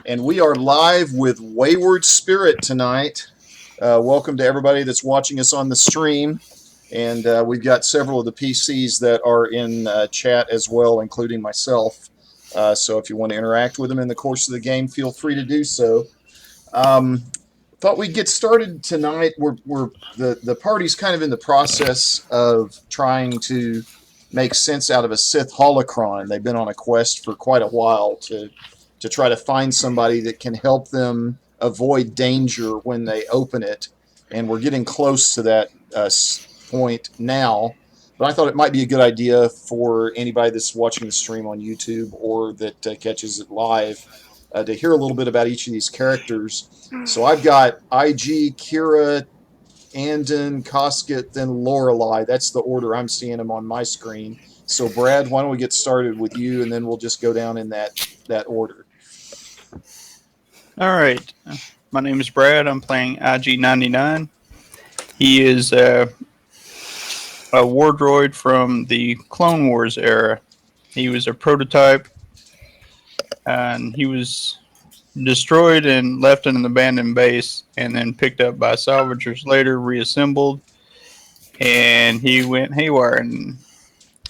And we are live with Wayward Spirit tonight. Welcome to everybody that's watching us on the stream. And we've got several of the PCs that are in chat as well, including myself. So if you want to interact with them in the course of the game, feel free to do so. Thought we'd get started tonight. The party's kind of in the process of trying to make sense out of a Sith holocron. They've been on a quest for quite a while to try to find somebody that can help them avoid danger when they open it. And we're getting close to that point now. But I thought it might be a good idea for anybody that's watching the stream on YouTube or that catches it live to hear a little bit about each of these characters. So I've got IG, Kira, Andon, Koskett, then Lorelei. That's the order I'm seeing them on my screen. So Brad, why don't we get started with you, and then we'll just go down in that order. All right. My name is Brad. I'm playing IG-99. He is a war droid from the Clone Wars era. He was a prototype, and he was destroyed and left in an abandoned base, and then picked up by salvagers later, reassembled, and he went haywire, and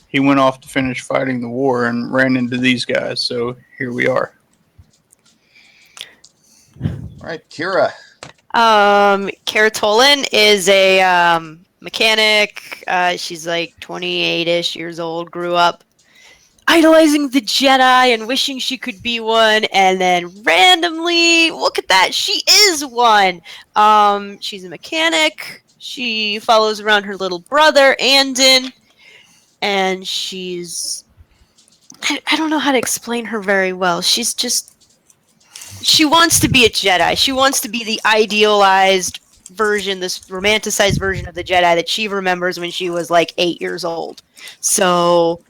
he went off to finish fighting the war and ran into these guys, so here we are. All right, Kira. Kara Tolan is a mechanic. She's like 28-ish years old, grew up idolizing the Jedi and wishing she could be one, and then randomly, look at that, she is one. She's a mechanic. She follows around her little brother, Andon, and she's... I don't know how to explain her very well. She's just... She wants to be a Jedi. She wants to be the idealized version, this romanticized version of the Jedi that she remembers when she was like 8 years old. So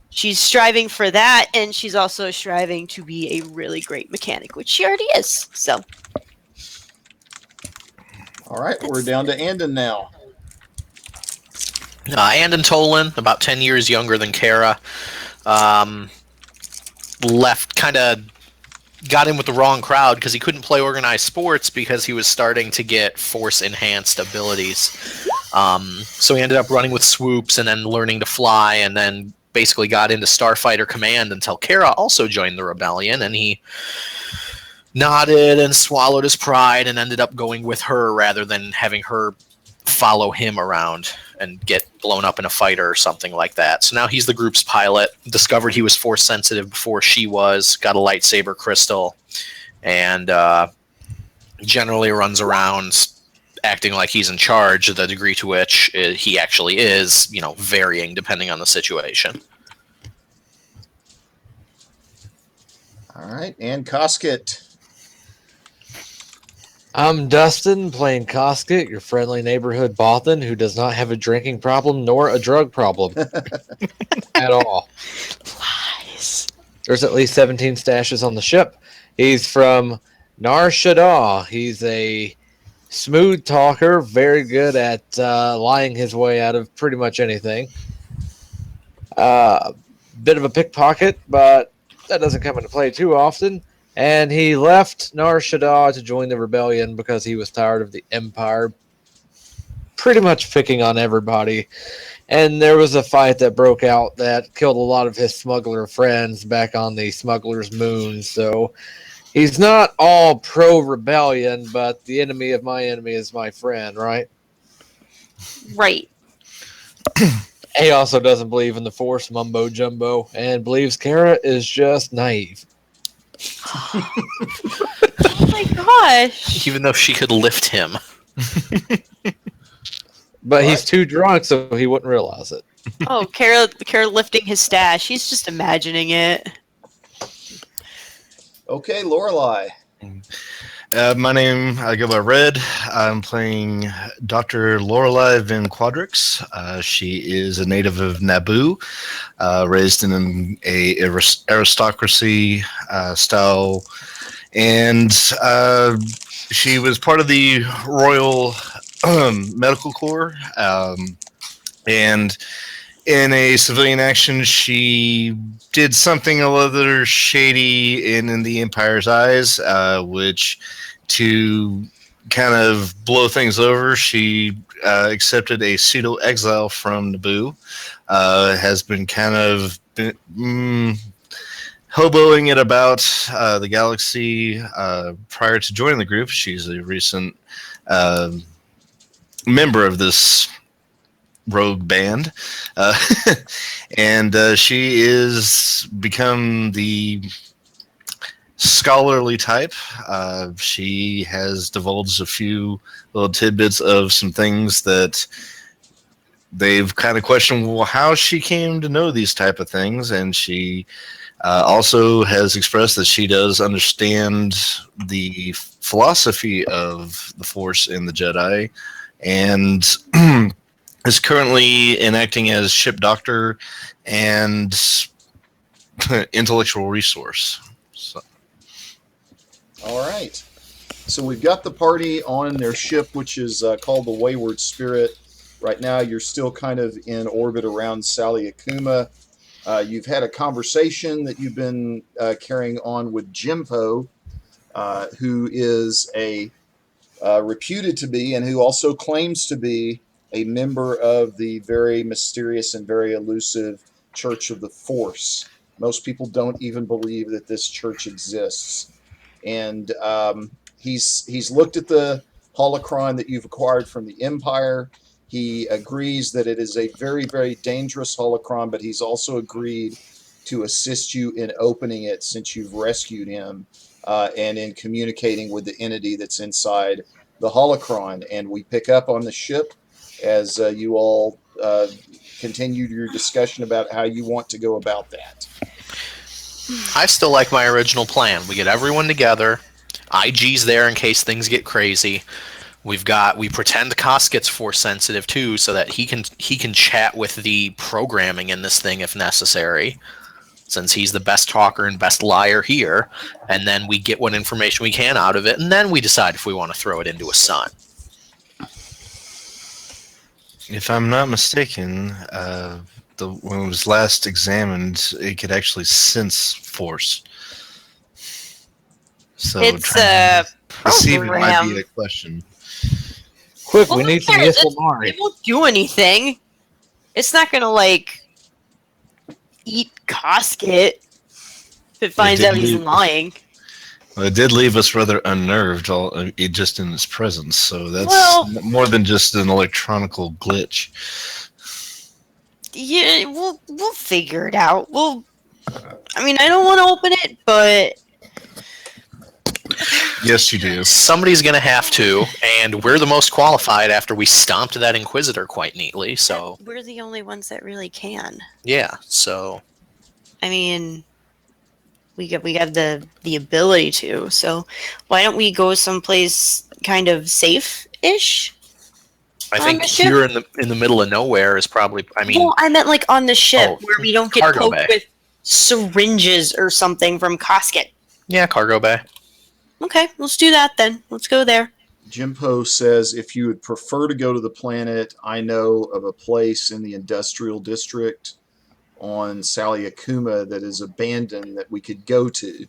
she's striving for that, and she's also striving to be a really great mechanic, which she already is. So. All right, we're down to Andon now. Andon Tolan, about 10 years younger than Kara. Got in with the wrong crowd because he couldn't play organized sports because he was starting to get force-enhanced abilities. So he ended up running with swoops and then learning to fly, and then basically got into Starfighter Command until Kara also joined the rebellion, and he nodded and swallowed his pride and ended up going with her rather than having her follow him around and get blown up in a fighter or something like that. So now he's the group's pilot, discovered he was force sensitive before she was, got a lightsaber crystal, and generally runs around acting like he's in charge, the degree to which he actually is, varying depending on the situation. All right, and Koskett. I'm Dustin, playing Koskett, your friendly neighborhood Bothan who does not have a drinking problem nor a drug problem at all. Lies. There's at least 17 stashes on the ship. He's from Nar Shaddaa. He's a smooth talker, very good at lying his way out of pretty much anything. Bit of a pickpocket, but that doesn't come into play too often. And he left Nar Shaddaa to join the rebellion because he was tired of the Empire pretty much picking on everybody. And there was a fight that broke out that killed a lot of his smuggler friends back on the smuggler's moon. So he's not all pro-rebellion, but the enemy of my enemy is my friend, right? Right. He also doesn't believe in the Force mumbo jumbo and believes Kara is just naive. Oh my gosh. Even though she could lift him. But he's too drunk, so he wouldn't realize it. Oh, Kara lifting his stash. He's just imagining it. Okay, Lorelei. My name, I go by Red. I'm playing Dr. Lorelei Van Quadrix. She is a native of Naboo, raised in a aristocracy style, and she was part of the Royal Medical Corps, and in a civilian action, she did something a little shady in the Empire's eyes, which to kind of blow things over, she accepted a pseudo exile from Naboo. Has been kind of hoboing it about the galaxy prior to joining the group. She's a recent member of this rogue band, and she is become the scholarly type. She has divulged a few little tidbits of some things that they've kind of questioned, well, how she came to know these type of things, and she also has expressed that she does understand the philosophy of the Force in the Jedi, and is currently enacting as ship doctor and intellectual resource. So. All right. So we've got the party on their ship, which is called the Wayward Spirit. Right now, you're still kind of in orbit around Sally Akuma. You've had a conversation that you've been carrying on with Jimpo, who is reputed to be, and who also claims to be, a member of the very mysterious and very elusive Church of the Force. Most people don't even believe that this church exists. And he's looked at the holocron that you've acquired from the Empire. He agrees that it is a very, very dangerous holocron, but he's also agreed to assist you in opening it since you've rescued him and in communicating with the entity that's inside the holocron. And we pick up on the ship as you all continue your discussion about how you want to go about that. I still like my original plan. We get everyone together. IG's there in case things get crazy. We pretend Koss gets Force sensitive too, so that he can chat with the programming in this thing if necessary, since he's the best talker and best liar here. And then we get what information we can out of it, and then we decide if we want to throw it into a sun. If I'm not mistaken, when it was last examined, it could actually sense Force. So It's a deceive it might program. be a question. Quick, Well, we who need some cares? Yislamari. It won't do anything. It's not gonna eat Cosket if it finds did out he's leave- lying. Well, it did leave us rather unnerved, just in its presence. So that's Well- more than just an electronical glitch. Yeah, we'll figure it out. I don't want to open it, but Yes, you do. Somebody's going to have to, and we're the most qualified after we stomped that Inquisitor quite neatly. So we're the only ones that really can. yeah, so We have the ability to. So why don't we go someplace kind of safe-ish? I On think the ship? here in the middle of nowhere is probably. Well, I meant on the ship Oh, where we don't get cargo poked bay. with syringes or something from Cosket. Yeah, cargo bay. Okay, let's do that then. Let's go there. Jimpo says, if you would prefer to go to the planet, I know of a place in the industrial district on Sally Akuma that is abandoned that we could go to.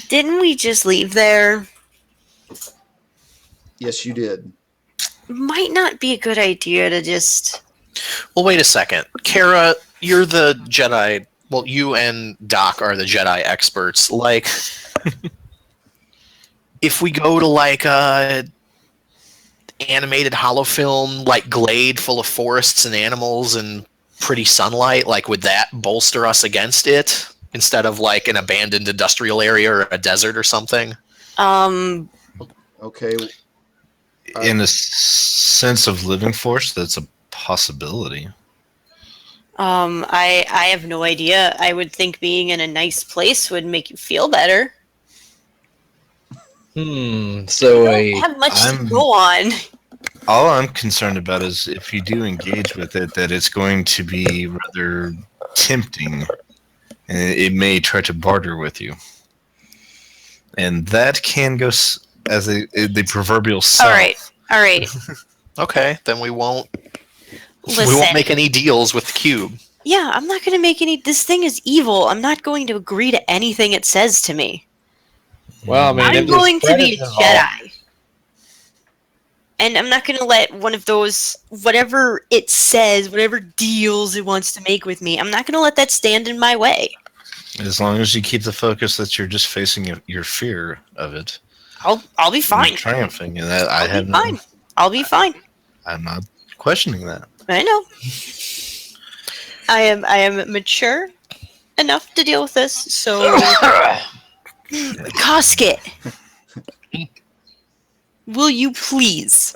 Didn't we just leave there? Yes, you did. Might not be a good idea to just. Well, wait a second, Kara. You're the Jedi. Well, you and Doc are the Jedi experts. If we go to a animated holofilm glade full of forests and animals and pretty sunlight, would that bolster us against it instead of an abandoned industrial area or a desert or something? Okay. In a sense of living Force, that's a possibility. I have no idea. I would think being in a nice place would make you feel better. So I don't have much to go on. All I'm concerned about is if you do engage with it, that it's going to be rather tempting, and it may try to barter with you, and that can go as the proverbial south. All right. Okay, then we won't. Listen, We won't make any deals with the cube. yeah, I'm not going to make any. This thing is evil. I'm not going to agree to anything it says to me. Well, I mean, I'm if there's going to be a credits involved- Jedi. And I'm not going to let one of those, whatever it says, whatever deals it wants to make with me, I'm not going to let that stand in my way. As long as you keep the focus that you're just facing your fear of it. I'll be and fine. triumphing in that. I'll be fine. I'll be fine. I'm not questioning that. I know. I am mature enough to deal with this, so Casket. Will you please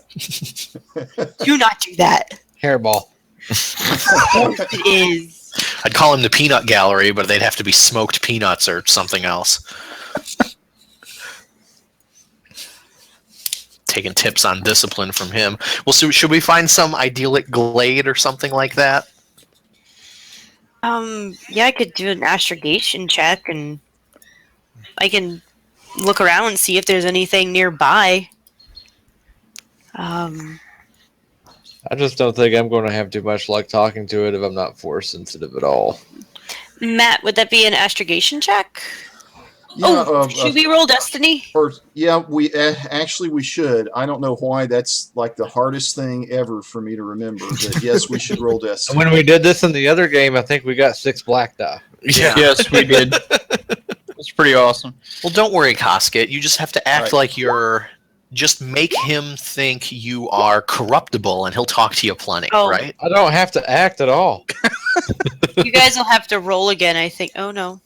do not do that? Hairball. It is. I'd call him the peanut gallery, but they'd have to be smoked peanuts or something else. Taking tips on discipline from him. Well, so should we find some idyllic glade or something like that? Yeah, I could do an astrogation check, and I can look around and see if there's anything nearby. I just don't think I'm going to have too much luck talking to it if I'm not force sensitive at all. Matt, would that be an astrogation check? Yeah, Should we roll destiny? we actually we should. I don't know why that's like the hardest thing ever for me to remember, but yes, we should roll And destiny. when we did this in the other game, I think we got 6 black die. Yeah. Yes, we did. It's pretty awesome. Well, don't worry, Casket. You just have to act Right. like you're. Just make him think you are corruptible, and he'll talk to you plenty, Oh. right? I don't have to act at all. You guys will have to roll again, I think. Oh no.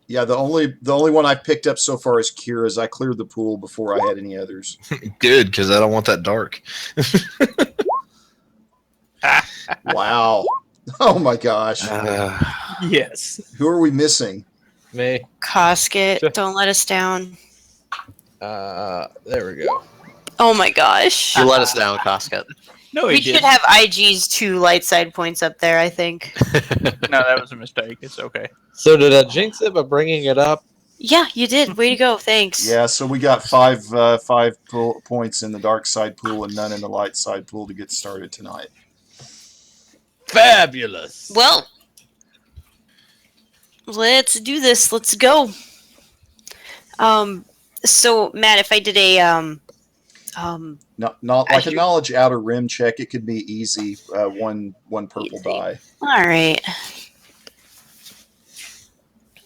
Yeah, the only one I picked up so far is Kira's. I cleared the pool before I had any others. Good, because I don't want that dark. Wow. Oh my gosh. Yes. Who are we missing? Me. Casket, Sure. don't let us down. There we go. Oh my gosh. You let us down, Casket. No, We he should didn't. have IG's 2 light side points up there, I think. No, that was a mistake. It's okay. So did I jinx it by bringing it up? Yeah, you did. Way to go. Thanks. Yeah, so we got five points in the dark side pool and none in the light side pool to get started tonight. Fabulous. Well, let's do this. Let's go. So Matt, if I did a Not like a Astro- knowledge outer rim check. It could be easy. One purple Easy. die. all right.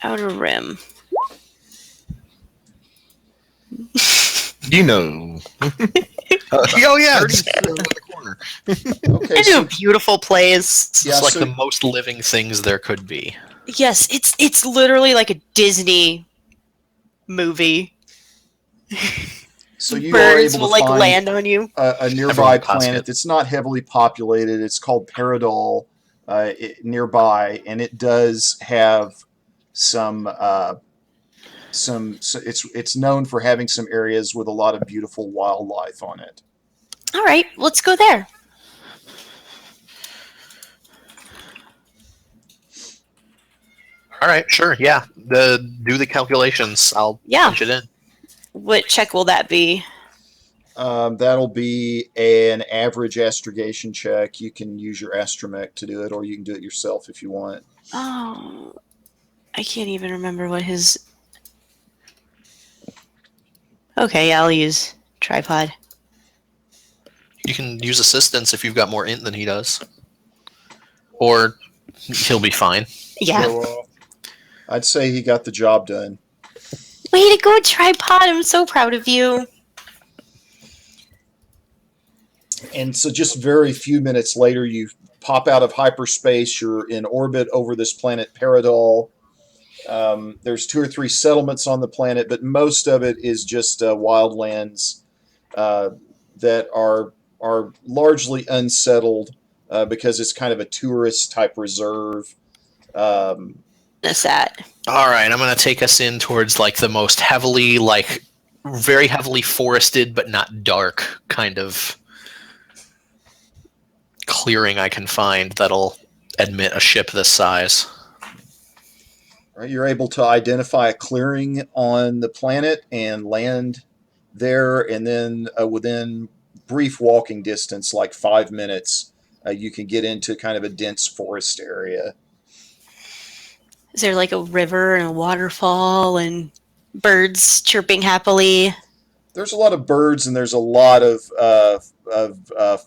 Outer rim. You know. Oh, yeah. It's in the corner. Okay, I do so beautiful plays. Yeah, It's like so- the most living things there could be. Yes, it's literally like a Disney movie. so you are Birds able will to like find land on you. a nearby Everyone costs planet it. that's not heavily populated. It's called Paradol nearby, and it does have some. So it's known for having some areas with a lot of beautiful wildlife on it. All right, let's go there. All right, sure, yeah. Do the calculations. I'll Yeah. punch it in. What check will that be? That'll be an average astrogation check. You can use your astromech to do it, or you can do it yourself if you want. Oh, I can't even remember what his. Okay, yeah, I'll use tripod. You can use assistance if you've got more int than he does. Or he'll be fine. Yeah. So, I'd say he got the job done. Way to go, tripod! I'm so proud of you. And so just very few minutes later, you pop out of hyperspace. You're in orbit over this planet Paradol. There's 2 or 3 settlements on the planet, but most of it is just wildlands that are largely unsettled because it's kind of a tourist type reserve. That's that. All right, I'm going to take us in towards like the most heavily, like very heavily forested but not dark kind of clearing I can find that'll admit a ship this size. Right, you're able to identify a clearing on the planet and land there, and then within brief walking distance, like 5 minutes, you can get into kind of a dense forest area. Is there like a river and a waterfall and birds chirping happily? There's a lot of birds and there's a lot of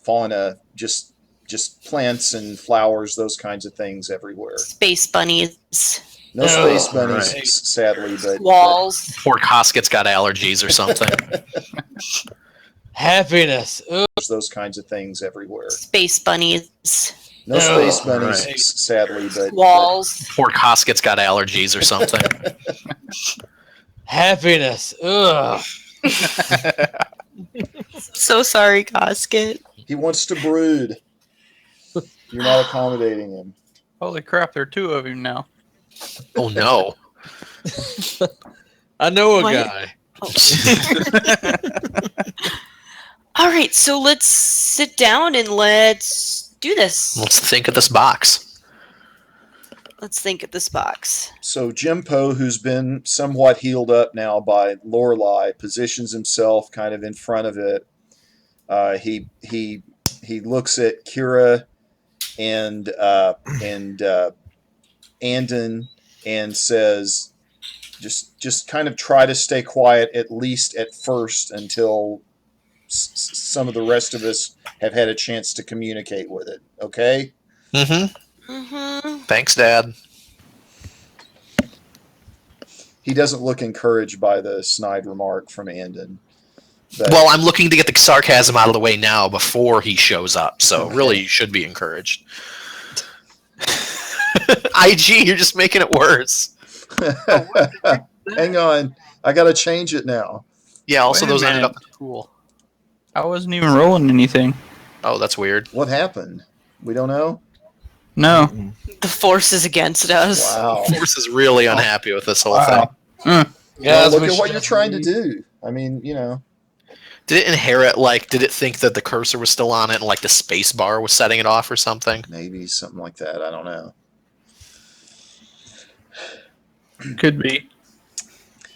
fauna, just plants and flowers, those kinds of things everywhere. Space bunnies. No space Oh, bunnies, right. sadly, but Walls. Poor Kosket's got allergies or something. Happiness. Ugh. there's those kinds of things everywhere. Space bunnies. No space Oh, bunnies, right. sadly, but Walls. Poor Kosket's got allergies or something. Happiness. Ugh. So sorry, Casket. he wants to brood. You're not accommodating him. Holy crap, there are two of him now. Oh no. I know a What? guy. All right, so let's sit down and let's do this. Let's think of this box. Let's think of this box. So Jimpo, who's been somewhat healed up now by Lorelei, positions himself kind of in front of it. He looks at Kira and Andon and says, just kind of try to stay quiet, at least at first, until some of the rest of us have had a chance to communicate with it. Okay? Mm-hmm. Mm-hmm. Thanks, Dad. He doesn't look encouraged by the snide remark from Andon. But Well, I'm looking to get the sarcasm out of the way now before he shows up, so really you should be encouraged. IG, you're just making it worse. hang on. I got to change it now. Yeah, also Wait a those ended minute. up in the pool. I wasn't even rolling anything. Oh, that's weird. What happened? We don't know? No. The force is against us. Wow. Force is really unhappy with this whole Wow. thing. Well, look we at what should you're trying to be- do. I mean, you know. Did it inherit, did it think that the cursor was still on it and, the space bar was setting it off or something? Maybe something like that. I don't know. Could be.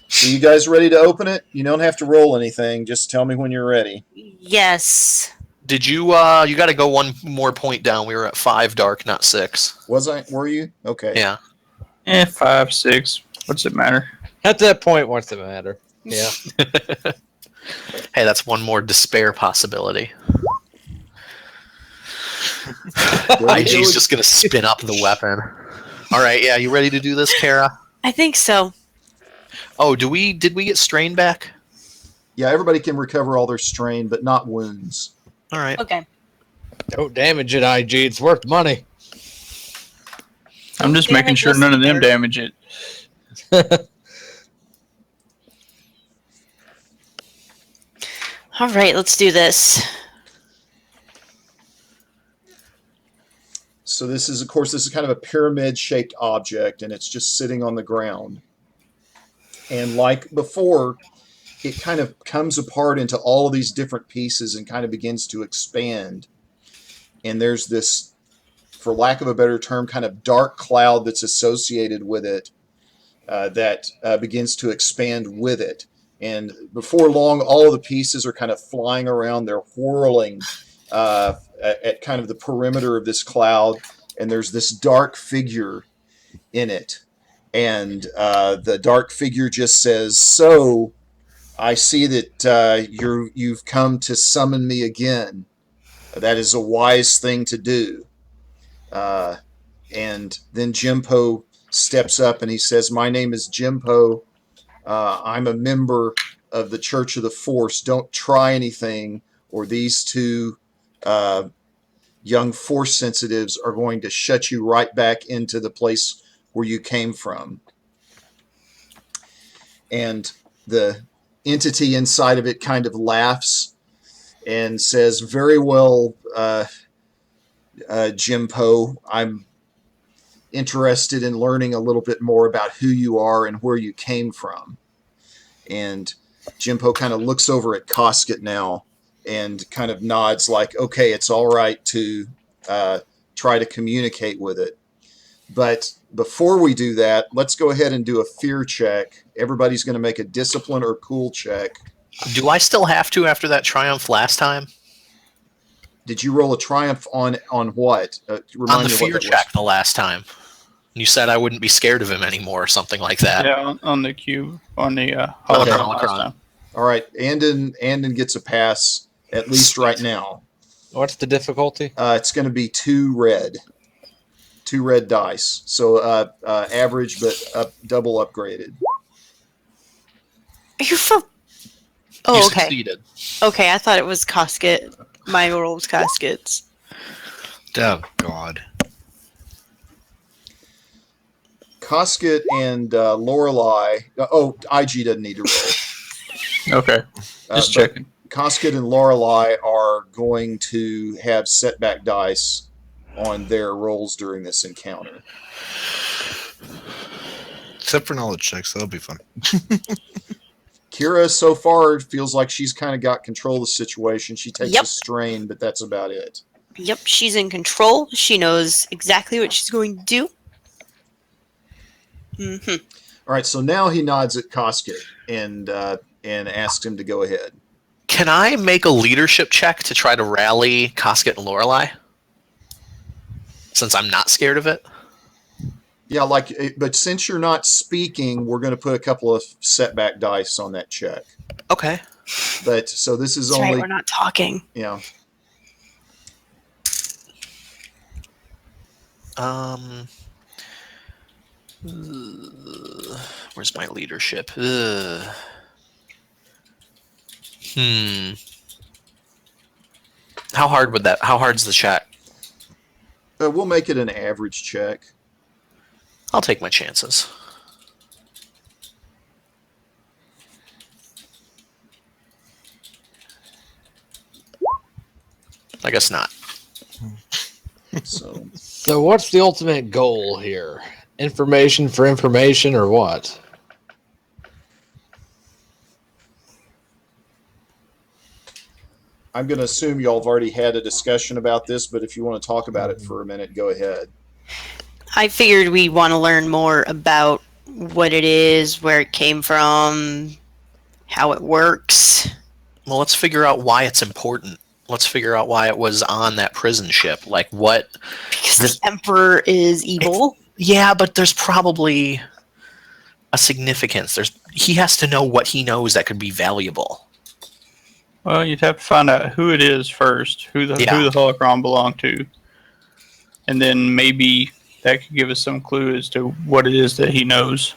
So you guys ready to open it? You don't have to roll anything. Just tell me when you're ready. Yes. Did you, you gotta go one more point down. We were at 5 dark, not 6. Was I? Were you? Okay. Yeah. 5, 6. What's it matter? At that point, what's the matter? Yeah. Hey, that's one more despair possibility. IG's just gonna spin up the weapon. Alright, yeah, you ready to do this, Kara? I think so. Oh, did we get strain back? Yeah, everybody can recover all their strain, but not wounds. Alright. Okay. Don't damage it, IG. It's worth money. I'm just making Damage sure us none of them either. damage it. All right, let's do this. So this is, of course, this is kind of a pyramid-shaped object, and it's just sitting on the ground. And like before, it kind of comes apart into all of these different pieces and kind of begins to expand. And there's this, for lack of a better term, kind of dark cloud that's associated with it that begins to expand with it. And before long, all of the pieces are kind of flying around. They're whirling at kind of the perimeter of this cloud. And there's this dark figure in it. And the dark figure just says, "So, I see that you've come to summon me again. That is a wise thing to do." And then Jimpo steps up and he says, "My name is Jimpo. I'm a member of the Church of the Force. Don't try anything, or these two young Force sensitives are going to shut you right back into the place where you came from." And the entity inside of it kind of laughs and says, "Very well, Jimpo, I'm interested in learning a little bit more about who you are and where you came from." And Jimpo kind of looks over at Casket now and kind of nods like, "Okay, it's all right to try to communicate with it. But before we do that, let's go ahead and do a fear check. Everybody's going to make a discipline or cool check." Do I still have to after that triumph last time? Did you roll a triumph on what? Remind On the me what fear that check the last time. You said I wouldn't be scared of him anymore or something like that. Yeah, on the cube, on the On the holocron last holocron. time. Was. All right, Andon gets a pass, at least right now. What's the difficulty? It's going to be 2 red dice. So average, but double upgraded. Are you for? You Oh, okay. succeeded. Okay, I thought it was casket. My roll was caskets. Oh, God. Cosket and Lorelei. IG doesn't need to roll. Okay, just But checking. Cosket and Lorelei are going to have setback dice on their rolls during this encounter. Except for knowledge checks, that'll be fun. Kira, so far, feels like she's kind of got control of the situation. She takes Yep. a strain, but that's about it. Yep, she's in control. She knows exactly what she's going to do. Mm-hmm. All right, so now he nods at Cosket and asks him to go ahead. Can I make a leadership check to try to rally Cosket and Lorelei? Since I'm not scared of it? Yeah, but since you're not speaking, we're going to put a couple of setback dice on that check. Okay. But so this is That's only, right, we're not talking. yeah. Where's my leadership? How hard's the check? We'll make it an average check. I'll take my chances. I guess not. So what's the ultimate goal here? Information for information or what? I'm going to assume y'all have already had a discussion about this, but if you want to talk about it for a minute, go ahead. I figured we want to learn more about what it is, where it came from, how it works. Well, let's figure out why it's important. Let's figure out why it was on that prison ship. Like what? Because the Emperor is evil. Yeah, but there's probably a significance. He has to know what he knows that could be valuable. Well, you'd have to find out who it is first, who the holocron belonged to, and then maybe that could give us some clue as to what it is that he knows.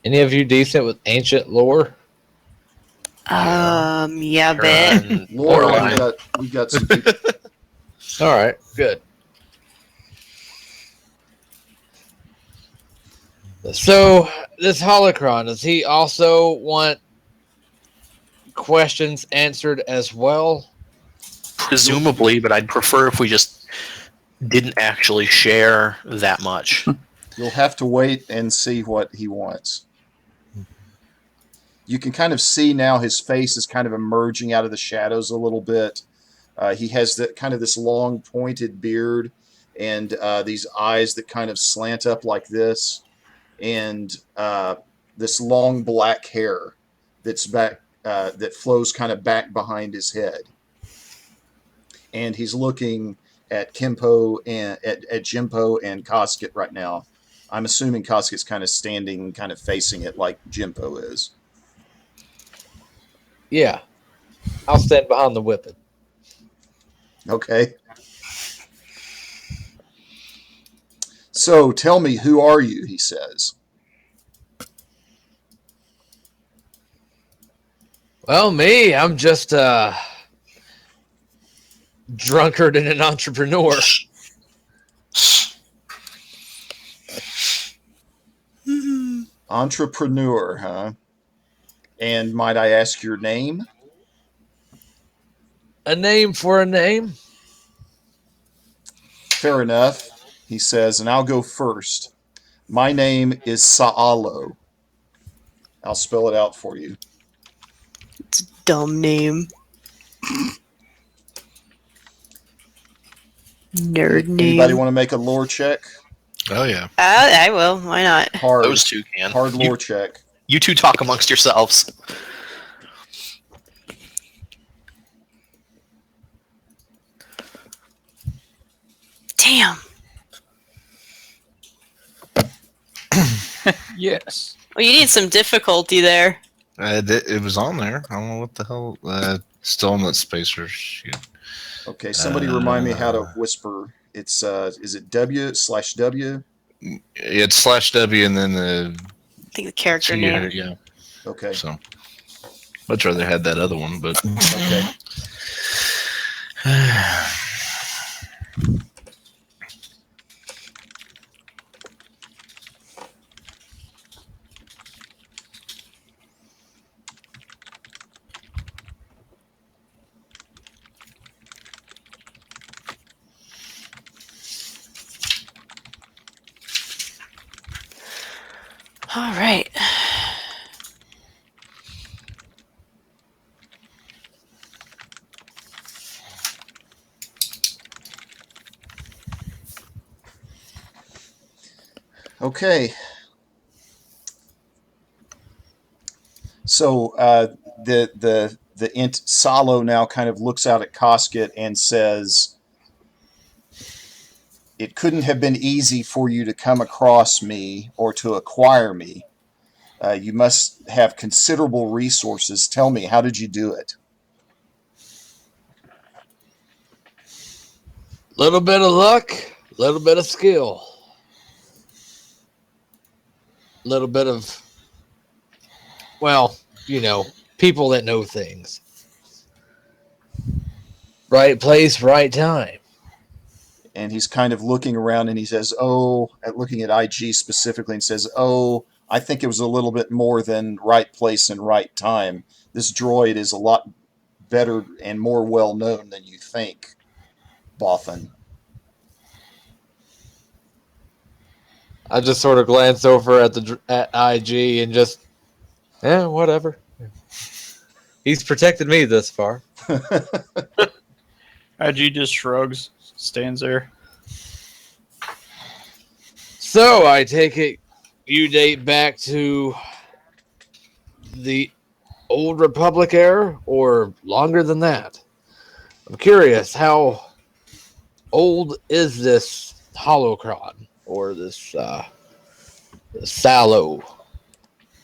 Any of you decent with ancient lore? Yeah, bit. Laura, we got some people. All right, good. So this holocron, does he also want questions answered as well? Presumably, but I'd prefer if we just didn't actually share that much. You'll have to wait and see what he wants. You can kind of see now his face is kind of emerging out of the shadows a little bit. He has this long pointed beard and these eyes that kind of slant up like this, and this long black hair that's back that flows kind of back behind his head. And he's looking at Kimpo and at Jimpo and Cosket right now. I'm assuming Cosket's kind of standing, kind of facing it like Jimpo is. Yeah. I'll stand behind the whippet. Okay. So tell me, who are you? He says. Well, me, I'm just a drunkard and an entrepreneur. Entrepreneur, huh? And might I ask your name? A name for a name? Fair enough, he says, and I'll go first. My name is Saalo. I'll spell it out for you. It's a dumb name. Nerd name. Anybody want to make a lore check? Oh, yeah. I will. Why not? Hard. Those two can. Hard lore check. You two talk amongst yourselves. Yes. Well, you need some difficulty there. It was on there. I don't know what the hell. Still on that spacer. Shoot. Okay, somebody remind me how to whisper. It's is it W/W? It's /W and then the I think the character T, name. yeah. Okay. So much rather had that other one, but Okay. All right. Okay. So the int Salo now kind of looks out at Cosket and says, "It couldn't have been easy for you to come across me or to acquire me. You must have considerable resources. Tell me, how did you do it?" Little bit of luck, little bit of skill, little bit of, well, people that know things. Right place, right time. And he's kind of looking around and he says, looking at IG specifically, and says, I think it was a little bit more than right place and right time. This droid is a lot better and more well known than you think, Bothan. I just sort of glance over at IG and just, whatever. He's protected me this far. IG just shrugs, stands there. So I take it you date back to the Old Republic era, or longer than that? I'm curious, how old is this holocron, or this Salo?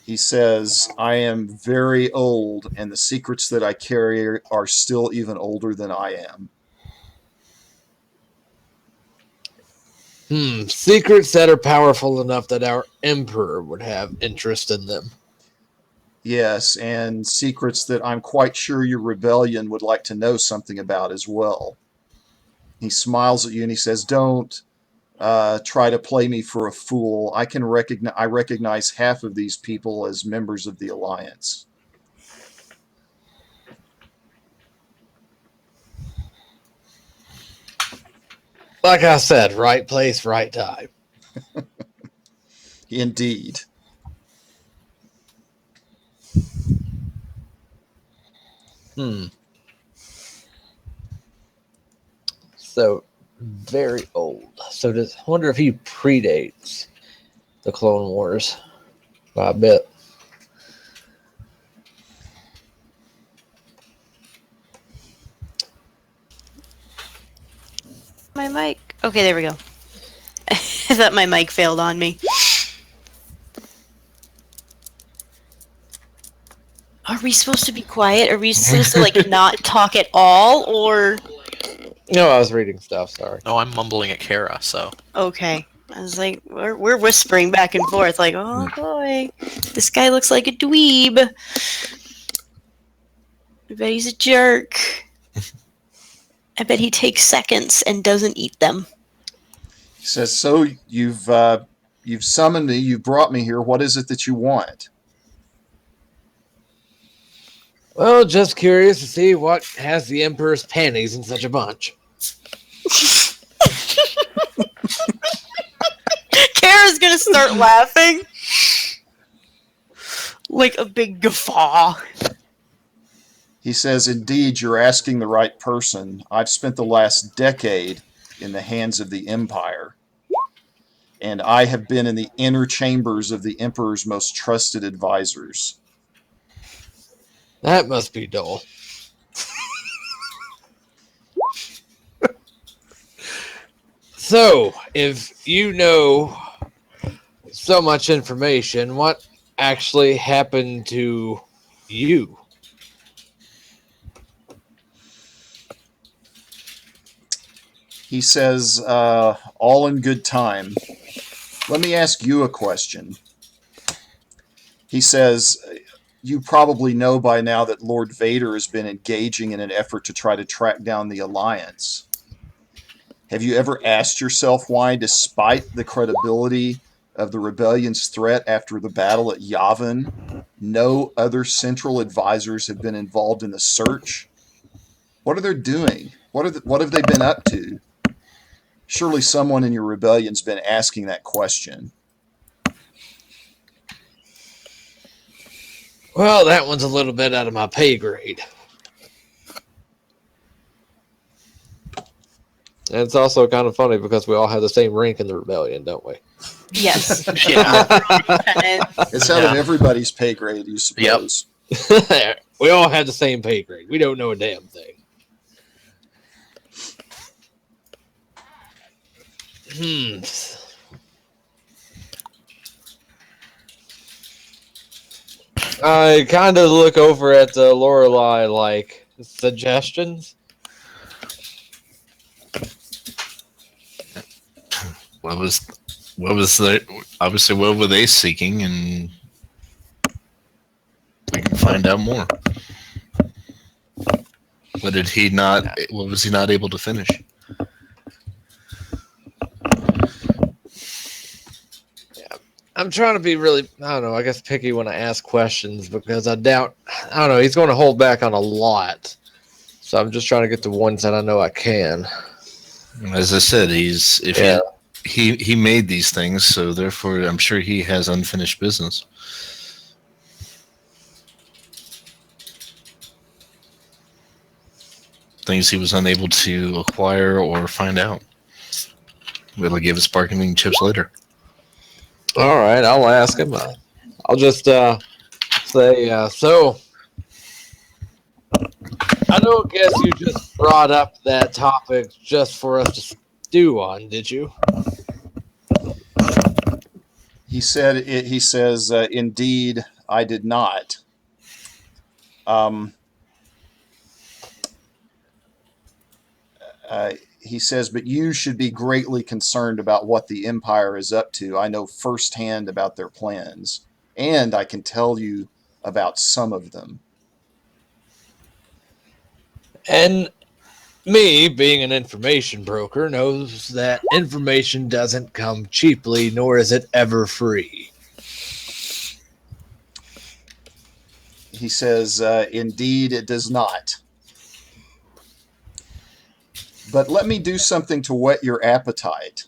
He says, "I am very old, and the secrets that I carry are still even older than I am." Secrets that are powerful enough that our Emperor would have interest in them. Yes, and secrets that I'm quite sure your rebellion would like to know something about as well. He smiles at you and he says, "Don't try to play me for a fool. I recognize half of these people as members of the Alliance." Like I said, right place, right time. Indeed. So, very old. So, I wonder if he predates the Clone Wars by a bit. My mic. Okay, there we go. I thought my mic failed on me. Are we supposed to be quiet? Are we supposed to not talk at all, or? No, I was reading stuff. Sorry. No, I'm mumbling at Kara, so. Okay. I was like, we're whispering back and forth, like, oh boy, this guy looks like a dweeb. I bet he's a jerk. I bet he takes seconds and doesn't eat them. He says, "So you've summoned me, you've brought me here. What is it that you want?" Well, just curious to see what has the Emperor's panties in such a bunch. Kara's gonna start laughing. Like a big guffaw. He says, "Indeed, you're asking the right person. I've spent the last decade in the hands of the Empire, and I have been in the inner chambers of the Emperor's most trusted advisors." That must be dull. So, if you know so much information, what actually happened to you? He says, all in good time. Let me ask you a question. He says, you probably know by now that Lord Vader has been engaging in an effort to try to track down the Alliance. Have you ever asked yourself why, despite the credibility of the rebellion's threat after the battle at Yavin, no other central advisors have been involved in the search? What are they doing? What have they been up to? Surely someone in your rebellion's been asking that question. Well, that one's a little bit out of my pay grade. And it's also kind of funny because we all have the same rank in the rebellion, don't we? Yes. Yeah. Lieutenant. It's out of Yeah. everybody's pay grade, you suppose. We all have the same pay grade. We don't know a damn thing. I kind of look over at Lorelei like suggestions. What was the obviously what were they seeking, and we can find out more. What did he not? What was he not able to finish? I'm trying to be really, I don't know, I guess picky when I ask questions because I don't know, he's going to hold back on a lot. So I'm just trying to get the ones that I know I can. As I said, he made these things, so therefore I'm sure he has unfinished business. Things he was unable to acquire or find out. It'll give us bargaining chips later. All right, I'll ask him. I'll just say, so I don't guess you just brought up that topic just for us to stew on, did you? He says, indeed, I did not. He says, but you should be greatly concerned about what the Empire is up to. I know firsthand about their plans, and I can tell you about some of them. And me, being an information broker, knows that information doesn't come cheaply, nor is it ever free. He says, indeed, it does not. But let me do something to whet your appetite.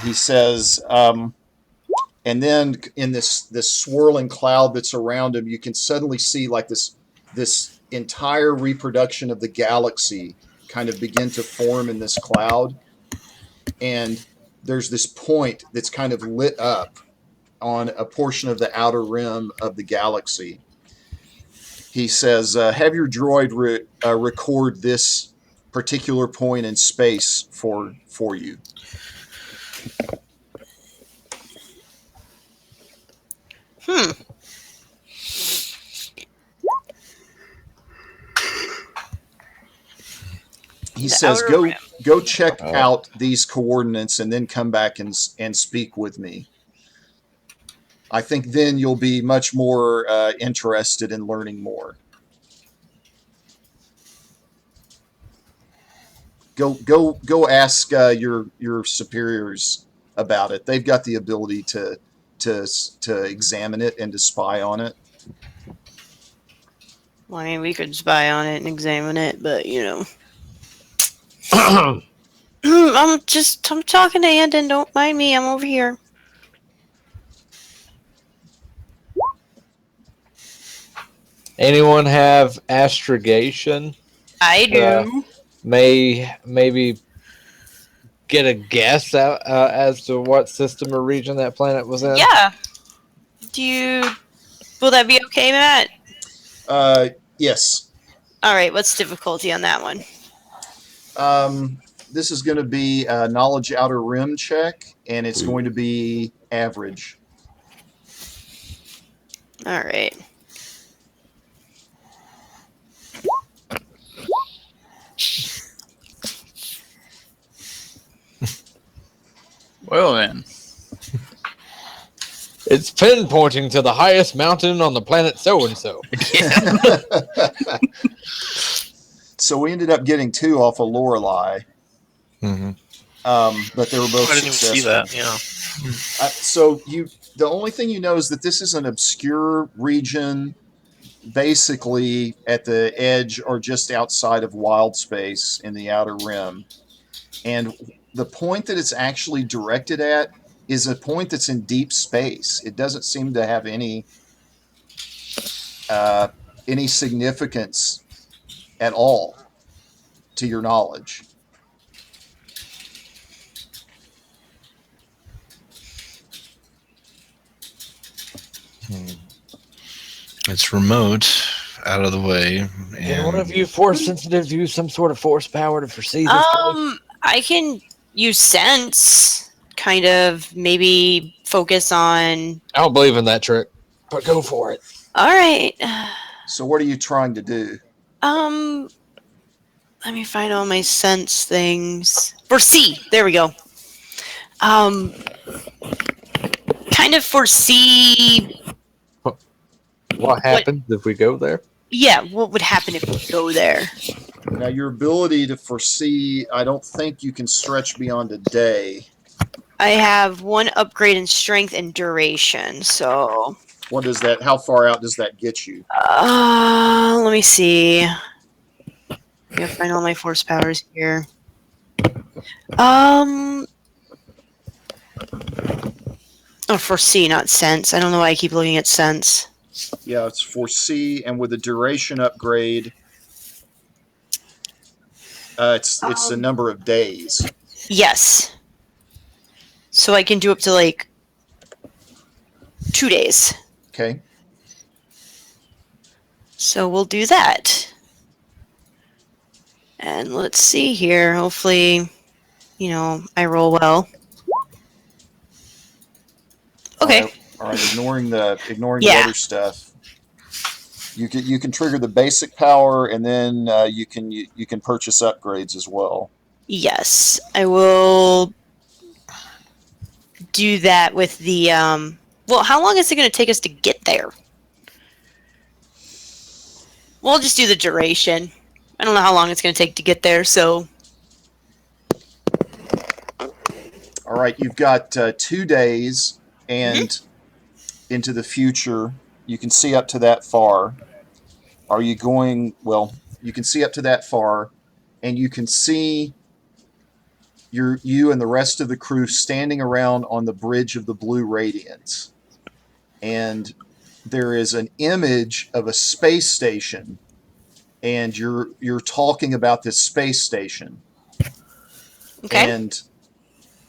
He says, and then in this swirling cloud that's around him, you can suddenly see like this entire reproduction of the galaxy kind of begin to form in this cloud. And there's this point that's kind of lit up on a portion of the outer rim of the galaxy. He says, have your droid record this particular point in space for you. He says, go check out these coordinates and then come back and speak with me. I think then you'll be much more interested in learning more. Go ask your superiors about it. They've got the ability to examine it and to spy on it. Well, I mean, we could spy on it and examine it, but you know. I'm talking to Andon. Don't mind me. I'm over here. Anyone have astrogation? I do. Maybe get a guess as to what system or region that planet was in? Yeah. Will that be okay, Matt? Yes. All right. What's difficulty on that one? this is going to be a knowledge outer rim check, and it's going to be average. All right. Well then. It's pinpointing to the highest mountain on the planet so-and-so. So we ended up getting 2 off of Lorelei. Mm-hmm. But they were both I didn't even see successful. that. Yeah. So the only thing you know is that this is an obscure region, basically at the edge or just outside of wild space in the outer rim. And the point that it's actually directed at is a point that's in deep space. It doesn't seem to have any significance at all, to your knowledge. It's remote, out of the way. Can one of you force sensitives use some sort of force power to foresee this? I can use sense, kind of maybe focus on. I don't believe in that trick, but go for it. All right. So what are you trying to do? Let me find all my sense things. Foresee. There we go. Kind of foresee. What happens if we go there? Yeah, what would happen if we go there? Now, your ability to foresee, I don't think you can stretch beyond a day. I have 1 upgrade in strength and duration, so. What does that? How far out does that get you? Let me see. I gotta find all my force powers here. Oh, foresee, not sense. I don't know why I keep looking at sense. Yeah, it's foresee, and with a duration upgrade, it's a number of days. Yes. So I can do up to like 2 days. Okay. So we'll do that. And let's see here. Hopefully, I roll well. Okay. All right. Ignoring the Yeah. other stuff. You can trigger the basic power, and then you can purchase upgrades as well. Yes, I will do that with the. Well, how long is it going to take us to get there? We'll just do the duration. I don't know how long it's going to take to get there, so. All right. You've got 2 days, and into the future, you can see up to that far. Are you going? Well, you can see up to that far, and you can see you and the rest of the crew standing around on the bridge of the Blue Radiance. And there is an image of a space station, and you're talking about this space station. Okay. And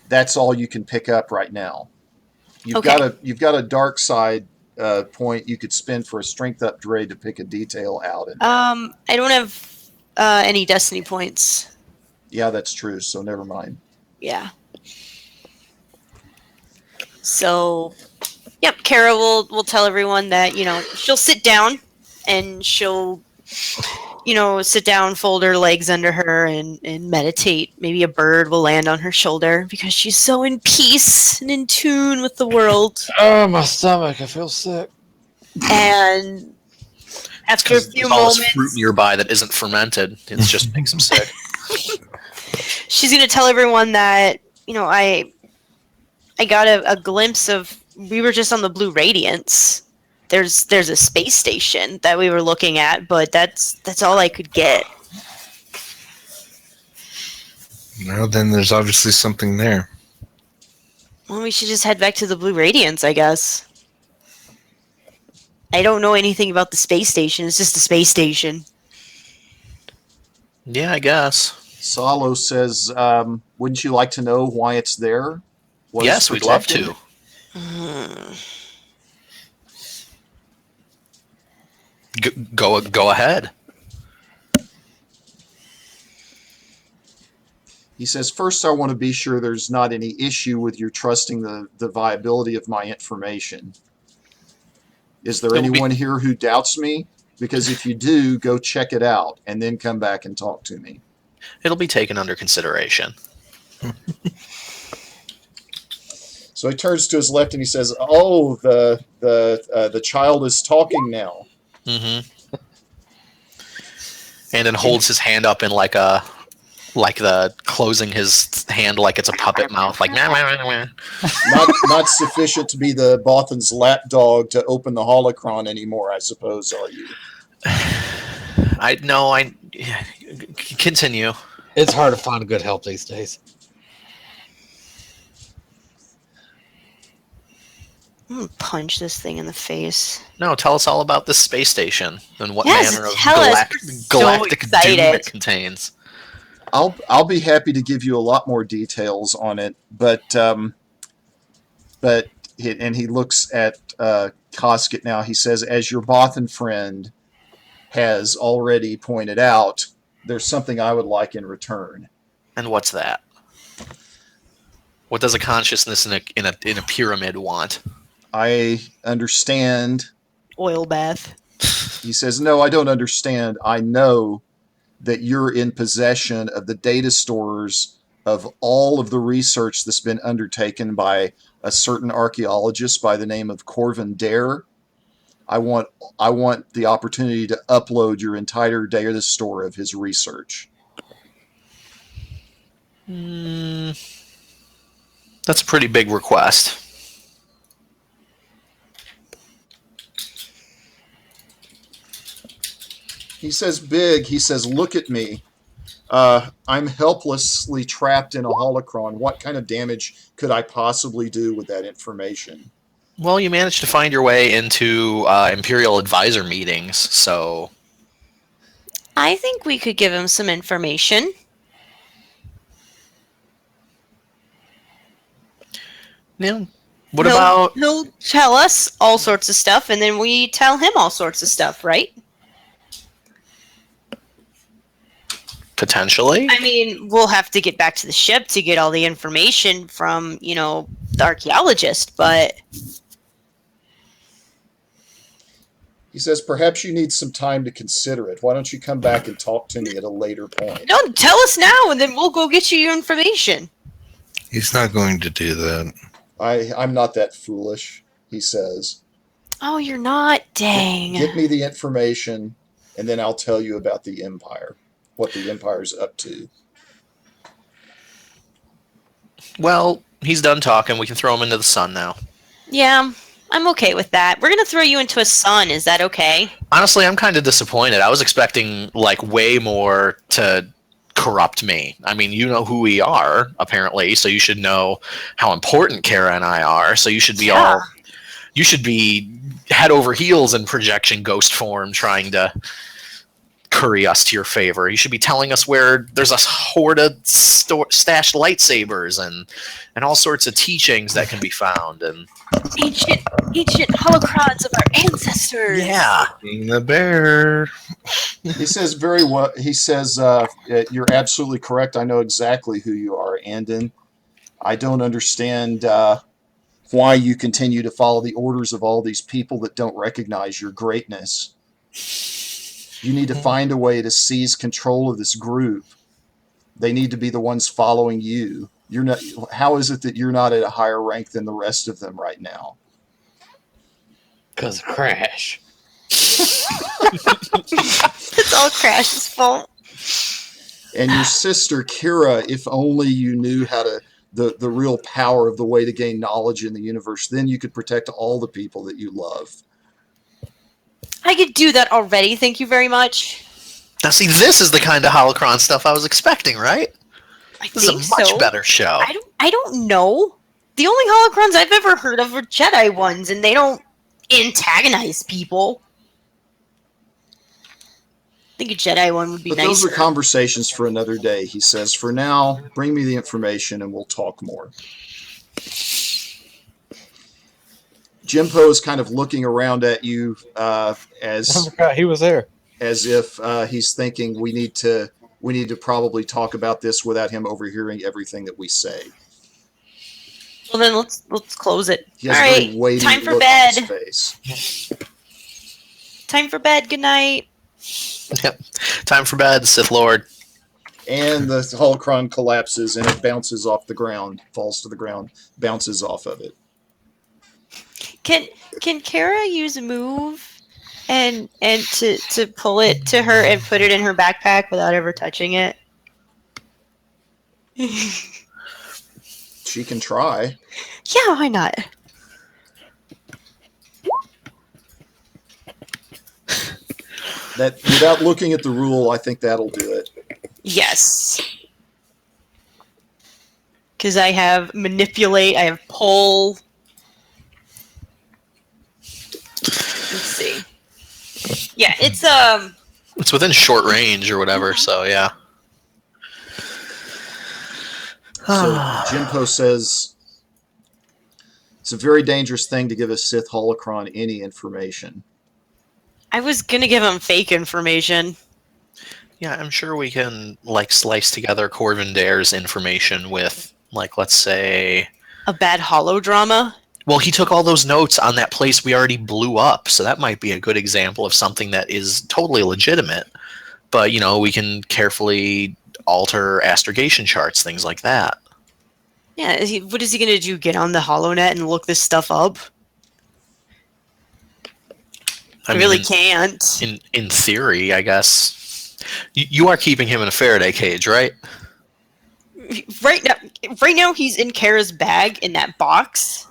that's all you can pick up right now. You've Okay. got a dark side point you could spend for a strength upgrade to pick a detail out. And I don't have any destiny points. yeah, that's true. So never mind. Yeah. So, yep, Kara will tell everyone that, she'll sit down and she'll, sit down, fold her legs under her and meditate. Maybe a bird will land on her shoulder because she's so in peace and in tune with the world. Oh, my stomach. I feel sick. And after a few There's all this fruit moments, nearby that isn't fermented. It just makes them sick. she's going to tell everyone that, I got a glimpse of, we were just on the Blue Radiance. There's a space station that we were looking at, but that's all I could get. Well, then there's obviously something there. Well, we should just head back to the Blue Radiance, I guess. I don't know anything about the space station. It's just a space station. Yeah, I guess. Salo says, wouldn't you like to know why it's there? What Yes, it's we'd love protecting? to. Go ahead. He says, first, I want to be sure there's not any issue with your trusting the viability of my information. Is there anyone here who doubts me? Because if you do, go check it out and then come back and talk to me. It'll be taken under consideration. So he turns to his left and he says, "Oh, the child is talking now." Mm-hmm. And then holds his hand up in like the closing his hand like it's a puppet mouth, like meh, meh, meh, meh. Not sufficient to be the Bothan's lapdog to open the holocron anymore, I suppose, are you? I continue. It's hard to find good help these days. I'm gonna punch this thing in the face. No, tell us all about this space station and what Yes, manner of tell us. We're so galactic doom excited. it contains. I'll be happy to give you a lot more details on it, but he looks at Koskett now. He says, as your Bothan friend has already pointed out, there's something I would like in return. And what's that? What does a consciousness in a pyramid want? I understand. Oil bath. He says, no, I don't understand. I know that you're in possession of the data stores of all of the research that's been undertaken by a certain archaeologist by the name of Corvin Dare. I want the opportunity to upload your entire data store of his research. That's a pretty big request. He says big. He says, look at me. I'm helplessly trapped in a holocron. What kind of damage could I possibly do with that information? Well, you managed to find your way into Imperial Advisor meetings, so... I think we could give him some information. Yeah. About... He'll tell us all sorts of stuff, and then we tell him all sorts of stuff, right? Potentially? I mean, we'll have to get back to the ship to get all the information from, the archaeologist, but... He says, perhaps you need some time to consider it. Why don't you come back and talk to me at a later point? No, tell us now, and then we'll go get you your information. He's not going to do that. I'm not that foolish, he says. Oh, you're not? Dang. Get me the information, and then I'll tell you about the Empire, what the Empire's up to. Well, he's done talking. We can throw him into the sun now. Yeah, I'm okay with that. We're going to throw you into a sun. Is that okay? Honestly, I'm kind of disappointed. I was expecting, way more to corrupt me. I mean, you know who we are, apparently, so you should know how important Kara and I are, so you should be you should be head over heels in projection ghost form trying to curry us to your favor. You should be telling us where there's a horde of stashed lightsabers and all sorts of teachings that can be found. And ancient holocrons of our ancestors. yeah. Being the bear. He says very well. He says, you're absolutely correct. I know exactly who you are, Andon. I don't understand why you continue to follow the orders of all these people that don't recognize your greatness. You need to find a way to seize control of this group. They need to be the ones following you. You're not. How is it that you're not at a higher rank than the rest of them right now? Because Crash. It's all Crash's fault. And your sister, Kira, if only you knew how to, the real power of the way to gain knowledge in the universe, then you could protect all the people that you love. I could do that already, thank you very much. Now, see, this is the kind of holocron stuff I was expecting, right? I This think is a much so. better show. I don't know. The only holocrons I've ever heard of are Jedi ones, and they don't antagonize people. I think a Jedi one would be But nicer. those are conversations for another day, he says. For now, bring me the information and we'll talk more. Jimpo is kind of looking around at you I forgot he was there. as if he's thinking we need to we need to probably talk about this without him overhearing everything that we say. Well, then let's close it. He has All a right, very weighty time for look bed. on his face. Time for bed. Good night. Yep. Time for bed, Sith Lord. And the holocron collapses and it bounces off the ground, falls to the ground, bounces off of it. Can Kara use a move and to pull it to her and put it in her backpack without ever touching it? She can try. Yeah, why not? That without looking at the rule, I think that'll do it. Yes. Because I have manipulate, I have pull. Let's see. Yeah, it's It's within short range or whatever, so yeah. So Jinpo says it's a very dangerous thing to give a Sith holocron any information. I was gonna give him fake information. Yeah, I'm sure we can like slice together Corvin Dare's information with, like, let's say. A bad holodrama. Well, he took all those notes on that place we already blew up, so that might be a good example of something that is totally legitimate. But you know, we can carefully alter astrogation charts, things like that. Yeah, what is he gonna do? Get on the HoloNet and look this stuff up? I really can't. In theory, I guess. You are keeping him in a Faraday cage, right? Right now he's in Kara's bag in that box,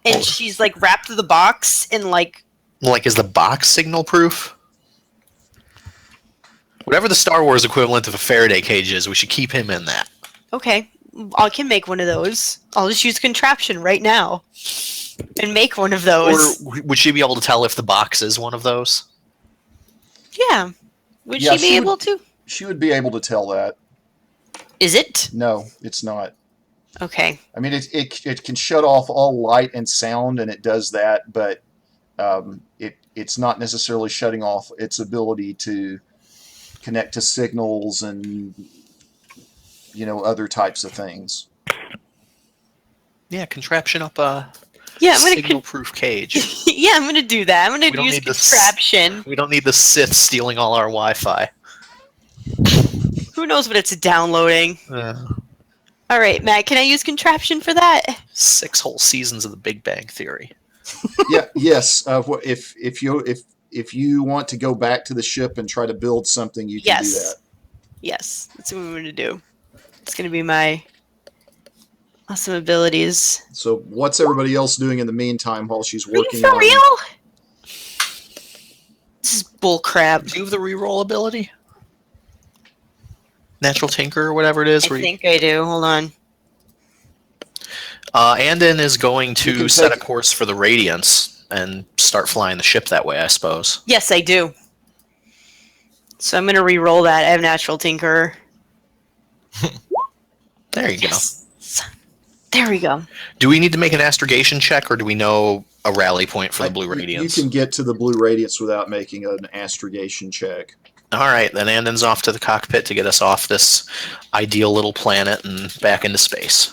and she's like wrapped the box in like. Like, is the box signal proof? Whatever the Star Wars equivalent of a Faraday cage is, we should keep him in that. Okay, I can make one of those. I'll just use contraption right now and make one of those. Or would she be able to tell if the box is one of those? Yeah. Would she be able to? She would be able to tell that. Is it? No, it's not. Okay. I mean, it can shut off all light and sound, and it does that, but it's not necessarily shutting off its ability to connect to signals and other types of things. Yeah, contraption up a Yeah, signal-proof cage. Yeah, I'm gonna do that. I'm gonna use contraption. We don't need the Sith stealing all our Wi-Fi. Who knows what it's downloading? All right, Matt. Can I use contraption for that? 6 whole seasons of The Big Bang Theory. Yeah. Yes. If you want to go back to the ship and try to build something, you can do that. Yes, that's what we're gonna do. It's gonna be my awesome abilities. So, what's everybody else doing in the meantime while she's working? Are you for real? This is bullcrap. Do you have the reroll ability? Natural Tinker or whatever it is? I think I do. Hold on. Andon is going to set a course for the Radiance and start flying the ship that way, I suppose. Yes, I do. So I'm going to re-roll that. I have Natural Tinker. There you go. There we go. Do we need to make an astrogation check, or do we know a rally point for the Blue Radiance? You can get to the Blue Radiance without making an astrogation check. All right, then Andon's off to the cockpit to get us off this ideal little planet and back into space.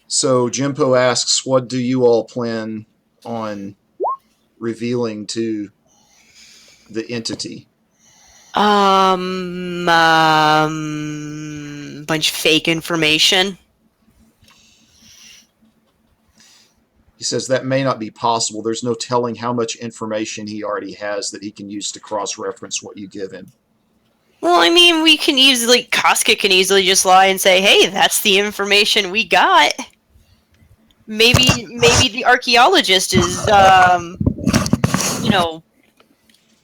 So Jinpo asks, what do you all plan on revealing to the entity? Bunch of fake information. He says that may not be possible. There's no telling how much information he already has that he can use to cross-reference what you give him. Well, I mean, we can easily, Casca can easily just lie and say, hey, that's the information we got. Maybe the archaeologist is,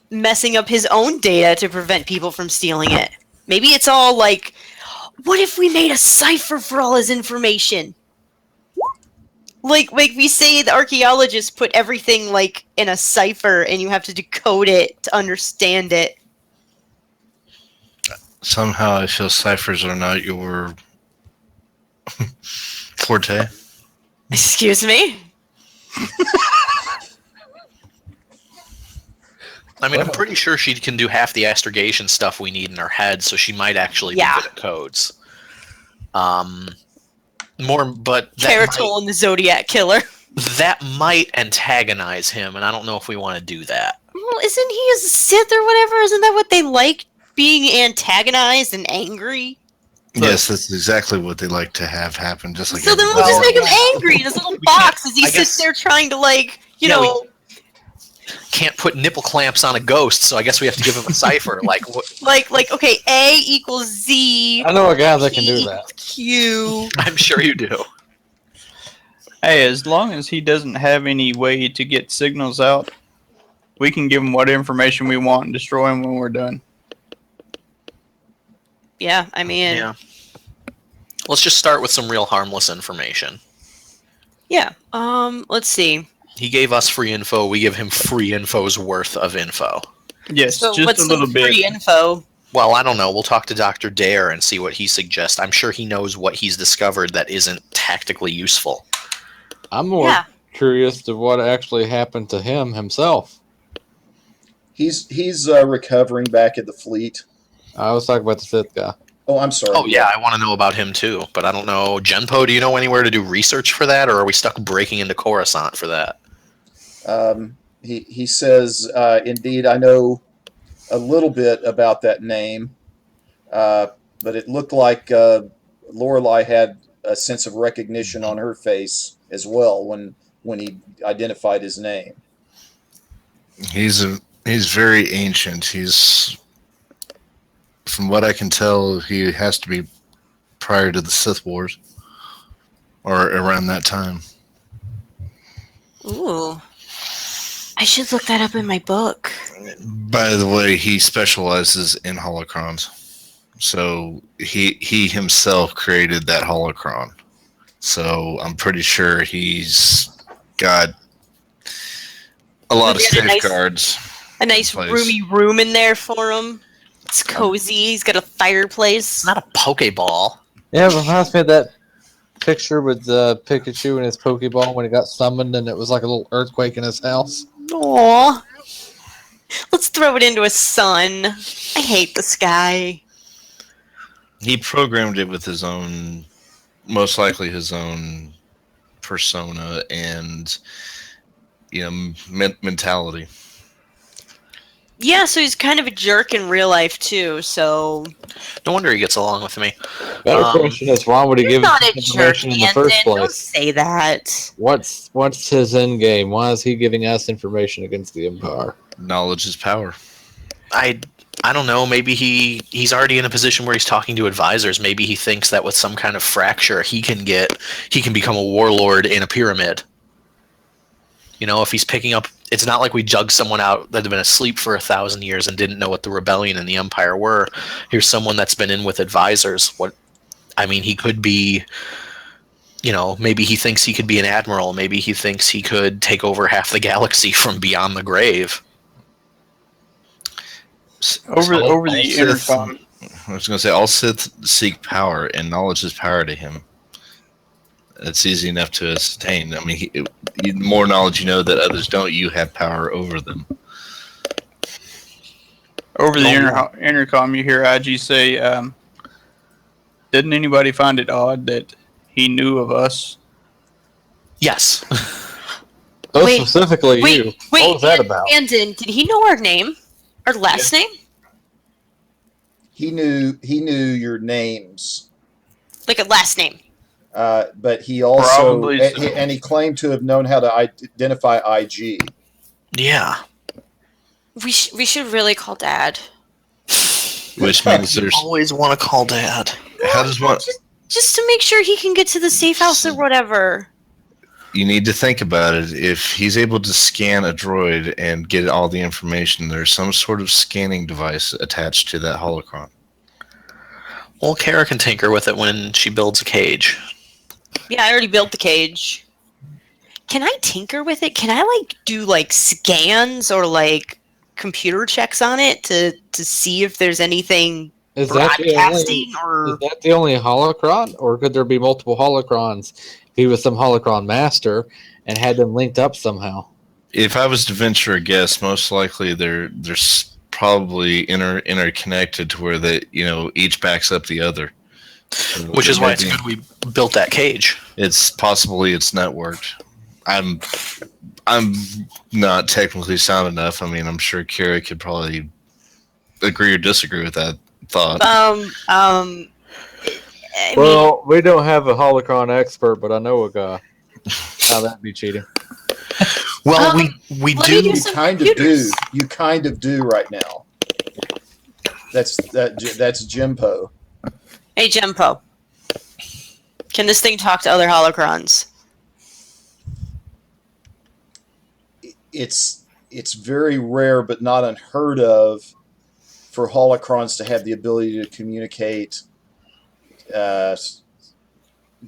messing up his own data to prevent people from stealing it. Maybe it's all like, what if we made a cipher for all his information? Like we say the archaeologists put everything like in a cipher and you have to decode it to understand it. Somehow I feel ciphers are not your forte. Excuse me? I mean, I'm pretty sure she can do half the astrogation stuff we need in her head, so she might actually be good at codes. But Caratol and the Zodiac Killer. that might antagonize him, and I don't know if we want to do that. Well, isn't he a Sith or whatever? Isn't that what they like? Being antagonized and angry? Yes, that's exactly what they like to have happen. Just like So then we'll just make him angry in his little box as he sits there trying to, like, you know... Can't put nipple clamps on a ghost, so I guess we have to give him a cipher. Like, what? Like, okay, A equals Z. I know a guy that can do that. Q. I'm sure you do. Hey, as long as he doesn't have any way to get signals out, we can give him what information we want and destroy him when we're done. Yeah, I mean... Yeah. Let's just start with some real harmless information. Yeah, let's see. He gave us free info. We give him free info's worth of info. Yes, So just what's a little some bit. free info? Well, I don't know. We'll talk to Dr. Dare and see what he suggests. I'm sure he knows what he's discovered that isn't tactically useful. I'm more curious to what actually happened to him himself. He's recovering back at the fleet. I was talking about the Sith guy. Oh, I'm sorry. Oh, yeah, I want to know about him, too. But I don't know. Genpo, do you know anywhere to do research for that, or are we stuck breaking into Coruscant for that? He says, indeed, I know a little bit about that name, but it looked like Lorelei had a sense of recognition on her face as well when he identified his name. He's very ancient. He's, from what I can tell, he has to be prior to the Sith Wars, or around that time. Ooh. I should look that up in my book. By the way, he specializes in holocrons. So he himself created that holocron. So I'm pretty sure he's got a lot of safeguards. A nice roomy room in there for him. It's cozy. He's got a fireplace. It's not a Pokeball. Yeah, it reminds me of that picture with Pikachu and his Pokeball when he got summoned and it was like a little earthquake in his house. Aww. Let's throw it into a sun. I hate the sky. He programmed it with his own, most likely his own persona and, mentality. Yeah, so he's kind of a jerk in real life too, so... No wonder he gets along with me. Better question is, why would he give not us a jerk, information in the first Don't place? say that. What's his end game? Why is he giving us information against the Empire? Knowledge is power. I don't know. Maybe he's already in a position where he's talking to advisors. Maybe he thinks that with some kind of fracture, he can become a warlord in a pyramid. If he's picking up, it's not like we jugged someone out that had been asleep for 1,000 years and didn't know what the rebellion and the Empire were. Here's someone that's been in with advisors. He could be, maybe he thinks he could be an admiral. Maybe he thinks he could take over half the galaxy from beyond the grave. Over the intercom. I was going to say, all Sith seek power, and knowledge is power to him. It's easy enough to ascertain. The more knowledge you know that others don't, you have power over them. Over the intercom, you hear IG say, didn't anybody find it odd that he knew of us? Yes. Specifically you. What was that about? Brandon, did he know our name? Our last name? He knew your names. Like a last name. But he also, Probably so. and he claimed to have known how to identify IG. Yeah. We should really call Dad. Which means there's... Always want to call Dad. How does one... Just to make sure he can get to the safe house or whatever. You need to think about it. If he's able to scan a droid and get all the information, there's some sort of scanning device attached to that holocron. Well, Kara can tinker with it when she builds a cage. Yeah, I already built the cage. Can I tinker with it? Can I do scans or computer checks on it to see if there's anything broadcasting or... Is that the only holocron, or could there be multiple holocrons? If he was some holocron master and had them linked up somehow. If I was to venture a guess, most likely they're probably interconnected to where they each backs up the other. So Which is why it's maybe good we built that cage. it's networked. I'm not technically sound enough. I mean, I'm sure Kara could probably agree or disagree with that thought. I mean, Well, we don't have a holocron expert, but I know a guy. Now that'd be cheating. Well, we let me do. do You some kind of do. computers. You kind of do right now. That's Jimpo. Hey, Jempo. Can this thing talk to other holocrons? It's very rare, but not unheard of, for holocrons to have the ability to communicate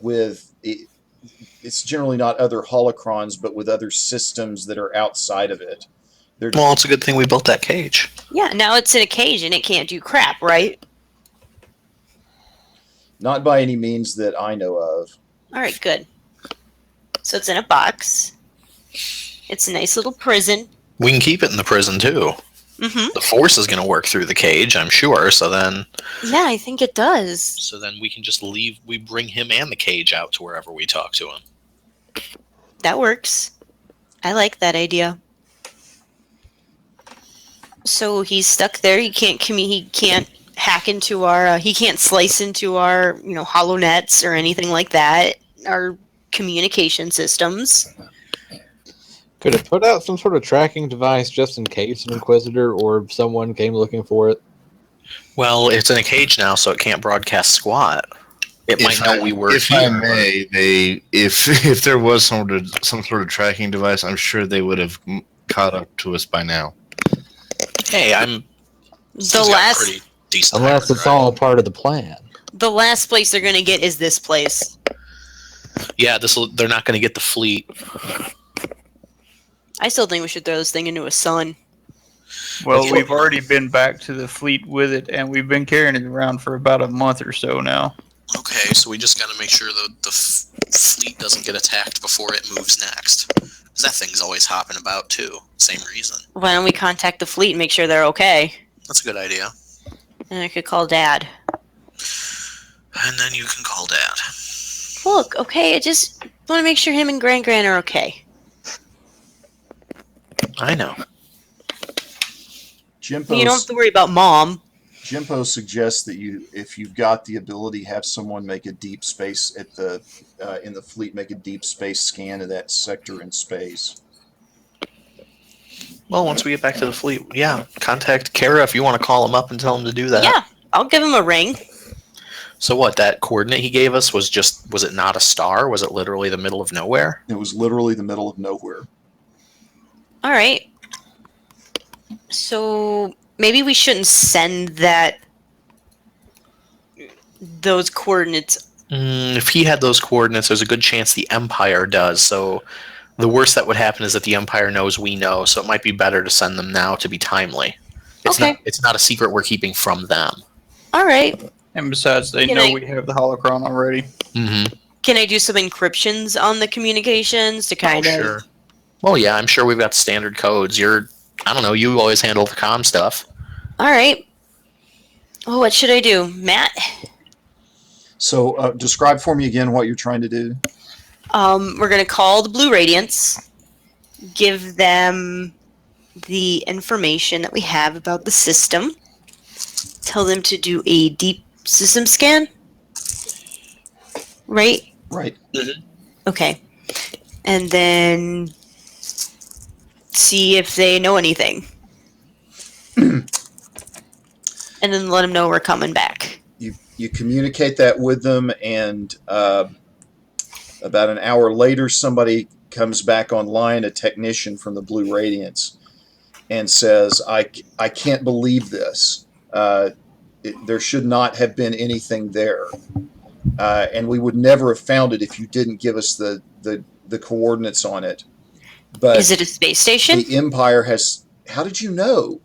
with. It's generally not other holocrons, but with other systems that are outside of it. Well, it's a good thing we built that cage. Yeah, now it's in a cage and it can't do crap, right? Not by any means that I know of. All right, good. So it's in a box. It's a nice little prison. We can keep it in the prison too. Mm-hmm. The force is going to work through the cage, I'm sure. So then Yeah, I think it does. So then we can just leave. We bring him and the cage out to wherever we talk to him. That works. I like that idea. So he's stuck there. He can't he can't hack into our. He can't slice into our hollow nets or anything like that. Our communication systems. Could it put out some sort of tracking device just in case an Inquisitor or someone came looking for it? Well, it's in a cage now, so it can't broadcast squat. It might know we were If here. I may, if there was some sort of tracking device, I'm sure they would have caught up to us by now. Hey, I'm. The got last pretty decent. Unless it's all part of the plan. the last place they're gonna get is this place. Yeah, they're not going to get the fleet. I still think we should throw this thing into a sun. Well, we've already been back to the fleet with it, and we've been carrying it around for about a month or so now. Okay, so we just got to make sure the fleet doesn't get attacked before it moves next. 'Cause that thing's always hopping about too. Same reason. Why don't we contact the fleet and make sure they're okay? That's a good idea. And I could call Dad. And then you can call Dad. Look, okay, I just want to make sure him and Gran are okay. I know. You don't have to worry about Mom. Jimpo suggests that if you've got the ability, have someone make a deep space in the fleet, make a deep space scan of that sector in space. Well, once we get back to the fleet, yeah, contact Kara if you want to call him up and tell him to do that. Yeah, I'll give him a ring. So what, that coordinate he gave us was it not a star? Was it literally the middle of nowhere? It was literally the middle of nowhere. All right. So maybe we shouldn't send those coordinates. If he had those coordinates, there's a good chance the Empire does. So the worst that would happen is that the Empire knows we know. So it might be better to send them now to be timely. It's not a secret we're keeping from them. All right. And besides, they Can know I- we have the holocron already. Mm-hmm. Can I do some encryptions on the communications to kind of? Sure. Well, yeah, I'm sure we've got standard codes. I don't know, you always handle the comm stuff. All right. Well, what should I do, Matt? So describe for me again what you're trying to do. We're gonna call the Blue Radiance, give them the information that we have about the system, tell them to do a deep system scan. Right? Right. Okay. And then see if they know anything. And then let them know we're coming back. You communicate that with them, and about an hour later, somebody comes back online, a technician from the Blue Radiance, and says, I can't believe this. There should not have been anything there. And we would never have found it if you didn't give us the coordinates on it. But Is it a space station? the Empire has... How did you know?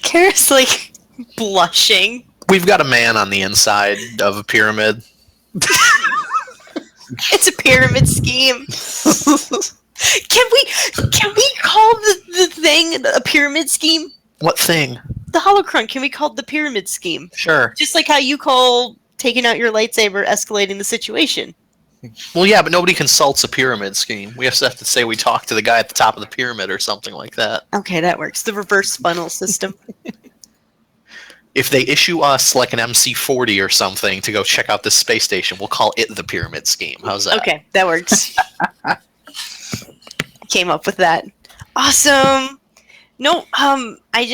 Kara's like blushing. We've got a man on the inside of a pyramid. It's a pyramid scheme. Can we call the thing a pyramid scheme? What thing? The holocron, can we call it the pyramid scheme? Sure. Just like how you call taking out your lightsaber escalating the situation. Well, yeah, but nobody consults a pyramid scheme. We have to say we talked to the guy at the top of the pyramid or something like that. Okay, that works. The reverse funnel system. If they issue us like an MC-40 or something to go check out this space station, we'll call it the pyramid scheme. How's that? Okay, that works. Came up with that. Awesome. No, I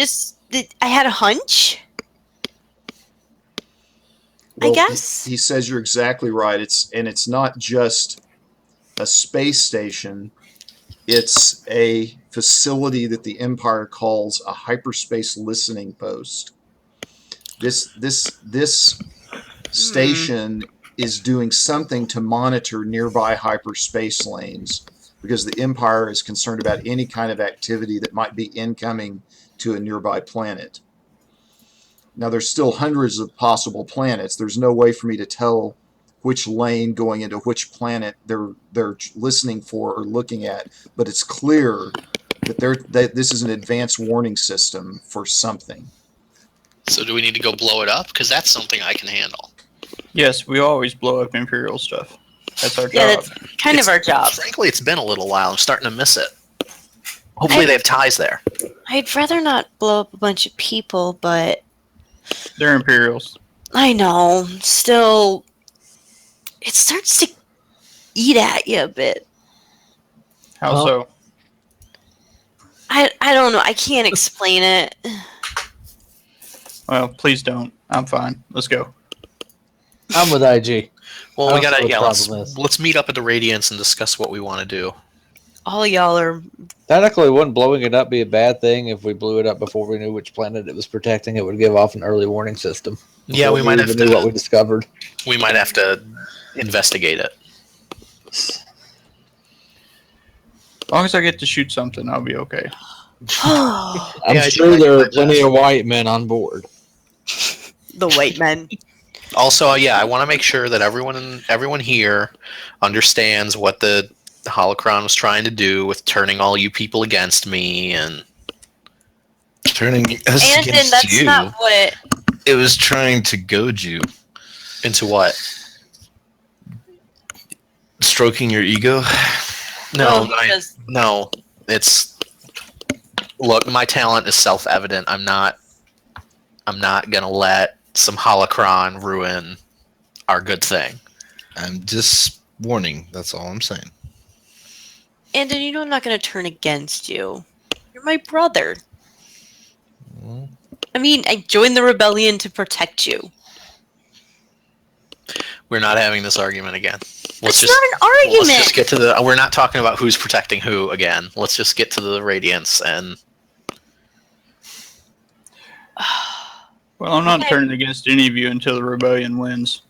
had a hunch. Well, I guess. He says you're exactly right. It's not just a space station. It's a facility that the Empire calls a hyperspace listening post. This station is doing something to monitor nearby hyperspace lanes because the Empire is concerned about any kind of activity that might be incoming to a nearby planet. Now, there's still hundreds of possible planets. There's no way for me to tell which lane going into which planet they're listening for or looking at, but it's clear that this is an advanced warning system for something. So do we need to go blow it up? Because that's something I can handle. Yes, we always blow up Imperial stuff. That's our Yeah, job. that's kind of our job. Frankly, it's been a little while. I'm starting to miss it. Hopefully they have ties there. I'd rather not blow up a bunch of people, but They're Imperials. I know. Still, it starts to eat at you a bit. How Well- so? I don't know. I can't explain it. Well, please don't. I'm fine. Let's go. I'm with IG. Well, I we don't gotta, know yeah, what the problem let's meet up at the Radiance and discuss what we want to do. All y'all are. Technically, wouldn't blowing it up be a bad thing if we blew it up before we knew which planet it was protecting? It would give off an early warning system. Yeah, before we might have even knew what we to. discovered. We might have to investigate it. As long as I get to shoot something, I'll be okay. I'm Yeah, I sure do there are like plenty of white men on board. The white men. Also, yeah, I want to make sure that everyone here understands what the holocron was trying to do with turning all you people against me, and Turning us And against that's you. not what. It was trying to goad you, into what? stroking your ego. No, Well, because- no, it's look. My talent is self-evident. I'm not gonna let some holocron ruin our good thing. I'm just warning. That's all I'm saying. And you know I'm not going to turn against you. You're my brother. Well, I mean, I joined the rebellion to protect you. We're not having this argument again. It's not an argument. Let's just get to the. We're not talking about who's protecting who again. Let's just get to the Radiance and. Well, I'm not Okay. turning against any of you until the rebellion wins.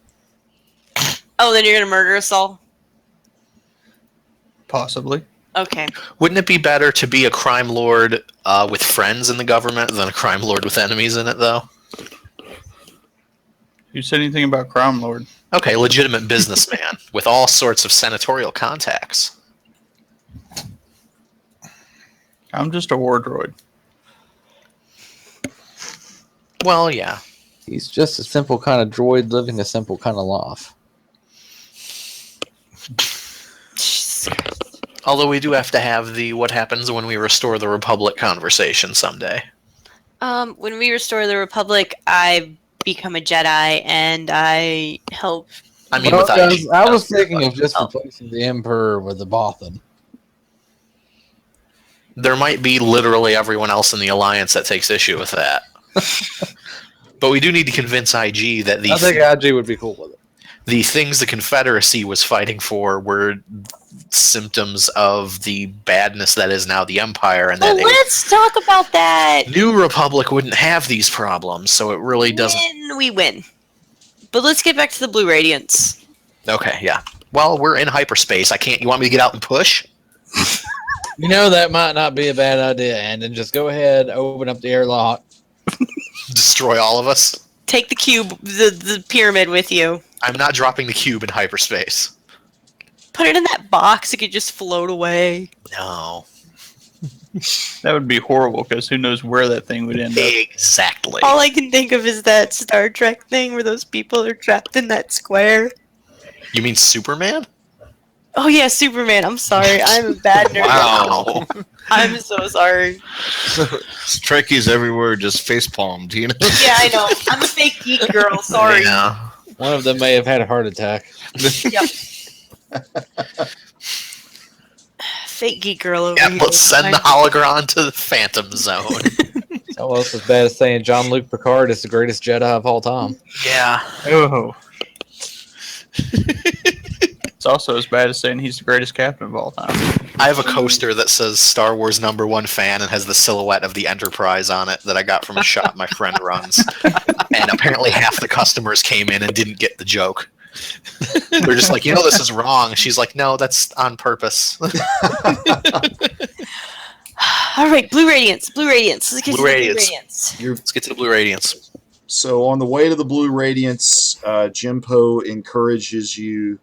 Oh, then you're going to murder us all? Possibly. Okay. Wouldn't it be better to be a crime lord with friends in the government than a crime lord with enemies in it, though? Who said anything about Crime Lord? Okay, legitimate businessman with all sorts of senatorial contacts. I'm just a war droid. Well, yeah. He's just a simple kind of droid living a simple kind of life. Jesus Christ. Although we do have to have the what happens when we restore the Republic conversation someday. When we restore the Republic, I become a Jedi and I help. I mean, Well, with guys, IG. I was thinking of just Oh. replacing the Emperor with the Bothan. There might be literally everyone else in the Alliance that takes issue with that. But we do need to convince IG that I think IG would be cool with it. the things the Confederacy was fighting for were symptoms of the badness that is now the Empire, and Oh, that let's talk about that. a new Republic wouldn't have these problems, so it really doesn't. When we win. But let's get back to the Blue Radiance. Okay, yeah. Well, we're in hyperspace. I can't. You want me to get out and push? You know, that might not be a bad idea, and then just go ahead, open up the airlock. Destroy all of us? Take the cube, the pyramid with you. I'm not dropping the cube in hyperspace. put it in that box, it could just float away. No. That would be horrible because who knows where that thing would end up. Exactly. All I can think of is that Star Trek thing where those people are trapped in that square. You mean Superman? Oh yeah, Superman. I'm sorry. I'm a bad nerd. Wow. I'm so sorry. Trekkies everywhere just face palmed, you know? Yeah, I know. I'm a fake geek girl. Sorry. Yeah. One of them may have had a heart attack. Yep. Fake geek girl over Yeah, here. let's send the hologron to the Phantom Zone. It's almost as bad as saying Jean-Luc Picard is the greatest Jedi of all time. Yeah. Oh. It's also as bad as saying he's the greatest captain of all time. I have a coaster that says Star Wars #1 fan and has the silhouette of the Enterprise on it that I got from a shop my friend runs. And apparently half the customers came in and didn't get the joke. They're just like, this is wrong. She's like, no, that's on purpose. All right, Blue Radiance. Blue Radiance. Let's get Blue to the Radiance. Blue Radiance. Let's get to the Blue Radiance. So on the way to the Blue Radiance, Jimpo encourages you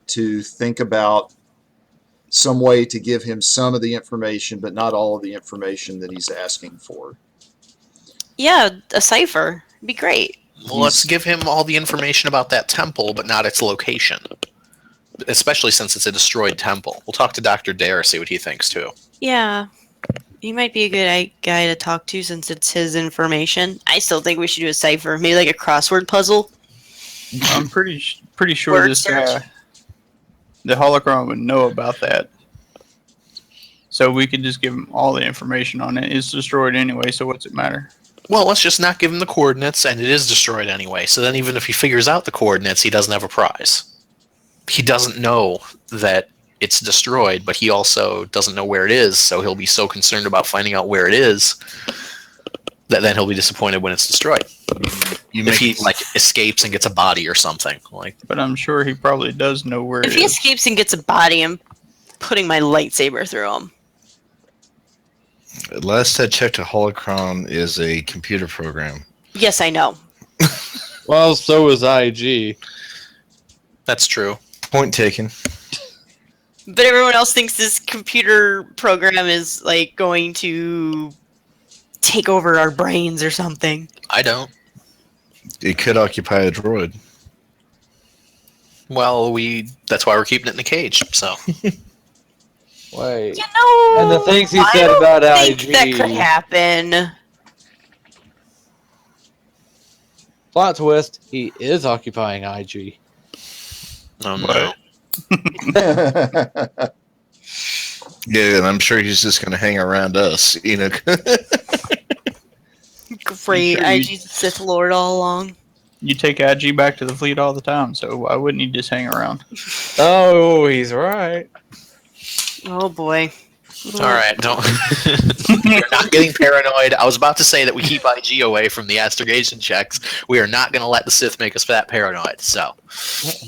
to think about some way to give him some of the information, but not all of the information that he's asking for. Yeah, a cipher. It'd be great. Well, let's give him all the information about that temple, but not its location. Especially since it's a destroyed temple. We'll talk to Dr. Dare, see what he thinks, too. Yeah. He might be a good guy to talk to since it's his information. I still think we should do a cipher. Maybe like a crossword puzzle. I'm pretty sure Word this search. the holocron would know about that. So we could just give him all the information on it. It's destroyed anyway, so what's it matter? Well, let's just not give him the coordinates, and it is destroyed anyway. So then even if he figures out the coordinates, he doesn't have a prize. He doesn't know that it's destroyed, but he also doesn't know where it is, so he'll be so concerned about finding out where it is that then he'll be disappointed when it's destroyed. If he escapes and gets a body or something. But I'm sure he probably does know where If it he is. escapes and gets a body, I'm putting my lightsaber through him. Last I checked, a holocron is a computer program. Yes, I know. Well, so is IG. That's true. Point taken. But everyone else thinks this computer program is going to take over our brains or something. I don't. It could occupy a droid. Well, that's why we're keeping it in a cage, so. Wait. And the things he I said don't about think IG. that could happen. Plot twist, he is occupying IG. Oh, no. Yeah, and I'm sure he's just going to hang around us, you know. Great, Sure, IG's a Sith Lord all along. You take IG back to the fleet all the time, so why wouldn't he just hang around? Oh, he's right. Oh boy. All right, don't. You're not getting paranoid. I was about to say that we keep IG away from the astrogation checks. We are not going to let the Sith make us that paranoid. So,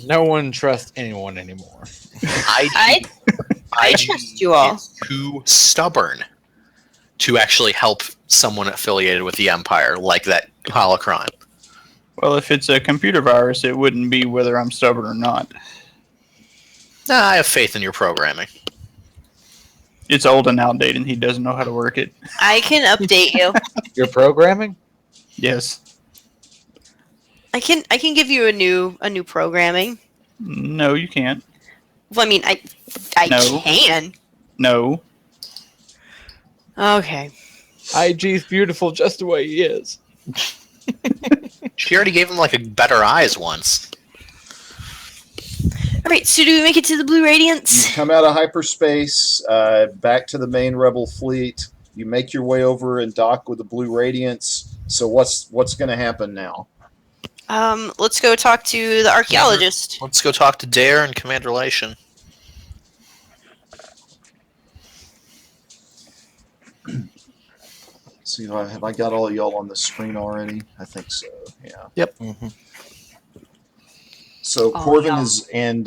No one trusts anyone anymore. I trust you all. is too stubborn to actually help someone affiliated with the Empire, like that holocron. Well, if it's a computer virus, it wouldn't be whether I'm stubborn or not. Nah, I have faith in your programming. It's old and outdated, and he doesn't know how to work it. I can update you. You're programming? Yes. I can give you a new programming. No, you can't. Well, I mean, I No. can. No. Okay. IG's beautiful just the way he is. She already gave him a better eyes once. All right. So do we make it to the Blue You Radiance? come out of hyperspace, back to the main Rebel fleet. You make your way over and dock with the Blue Radiance. So what's going to happen now? Let's go talk to the archaeologist. Let's go talk to Dare and Commander Lation. See, have I got all y'all on the screen already? I think so. Yeah. Yep. Mm-hmm. So Oh, Corvin yeah. is and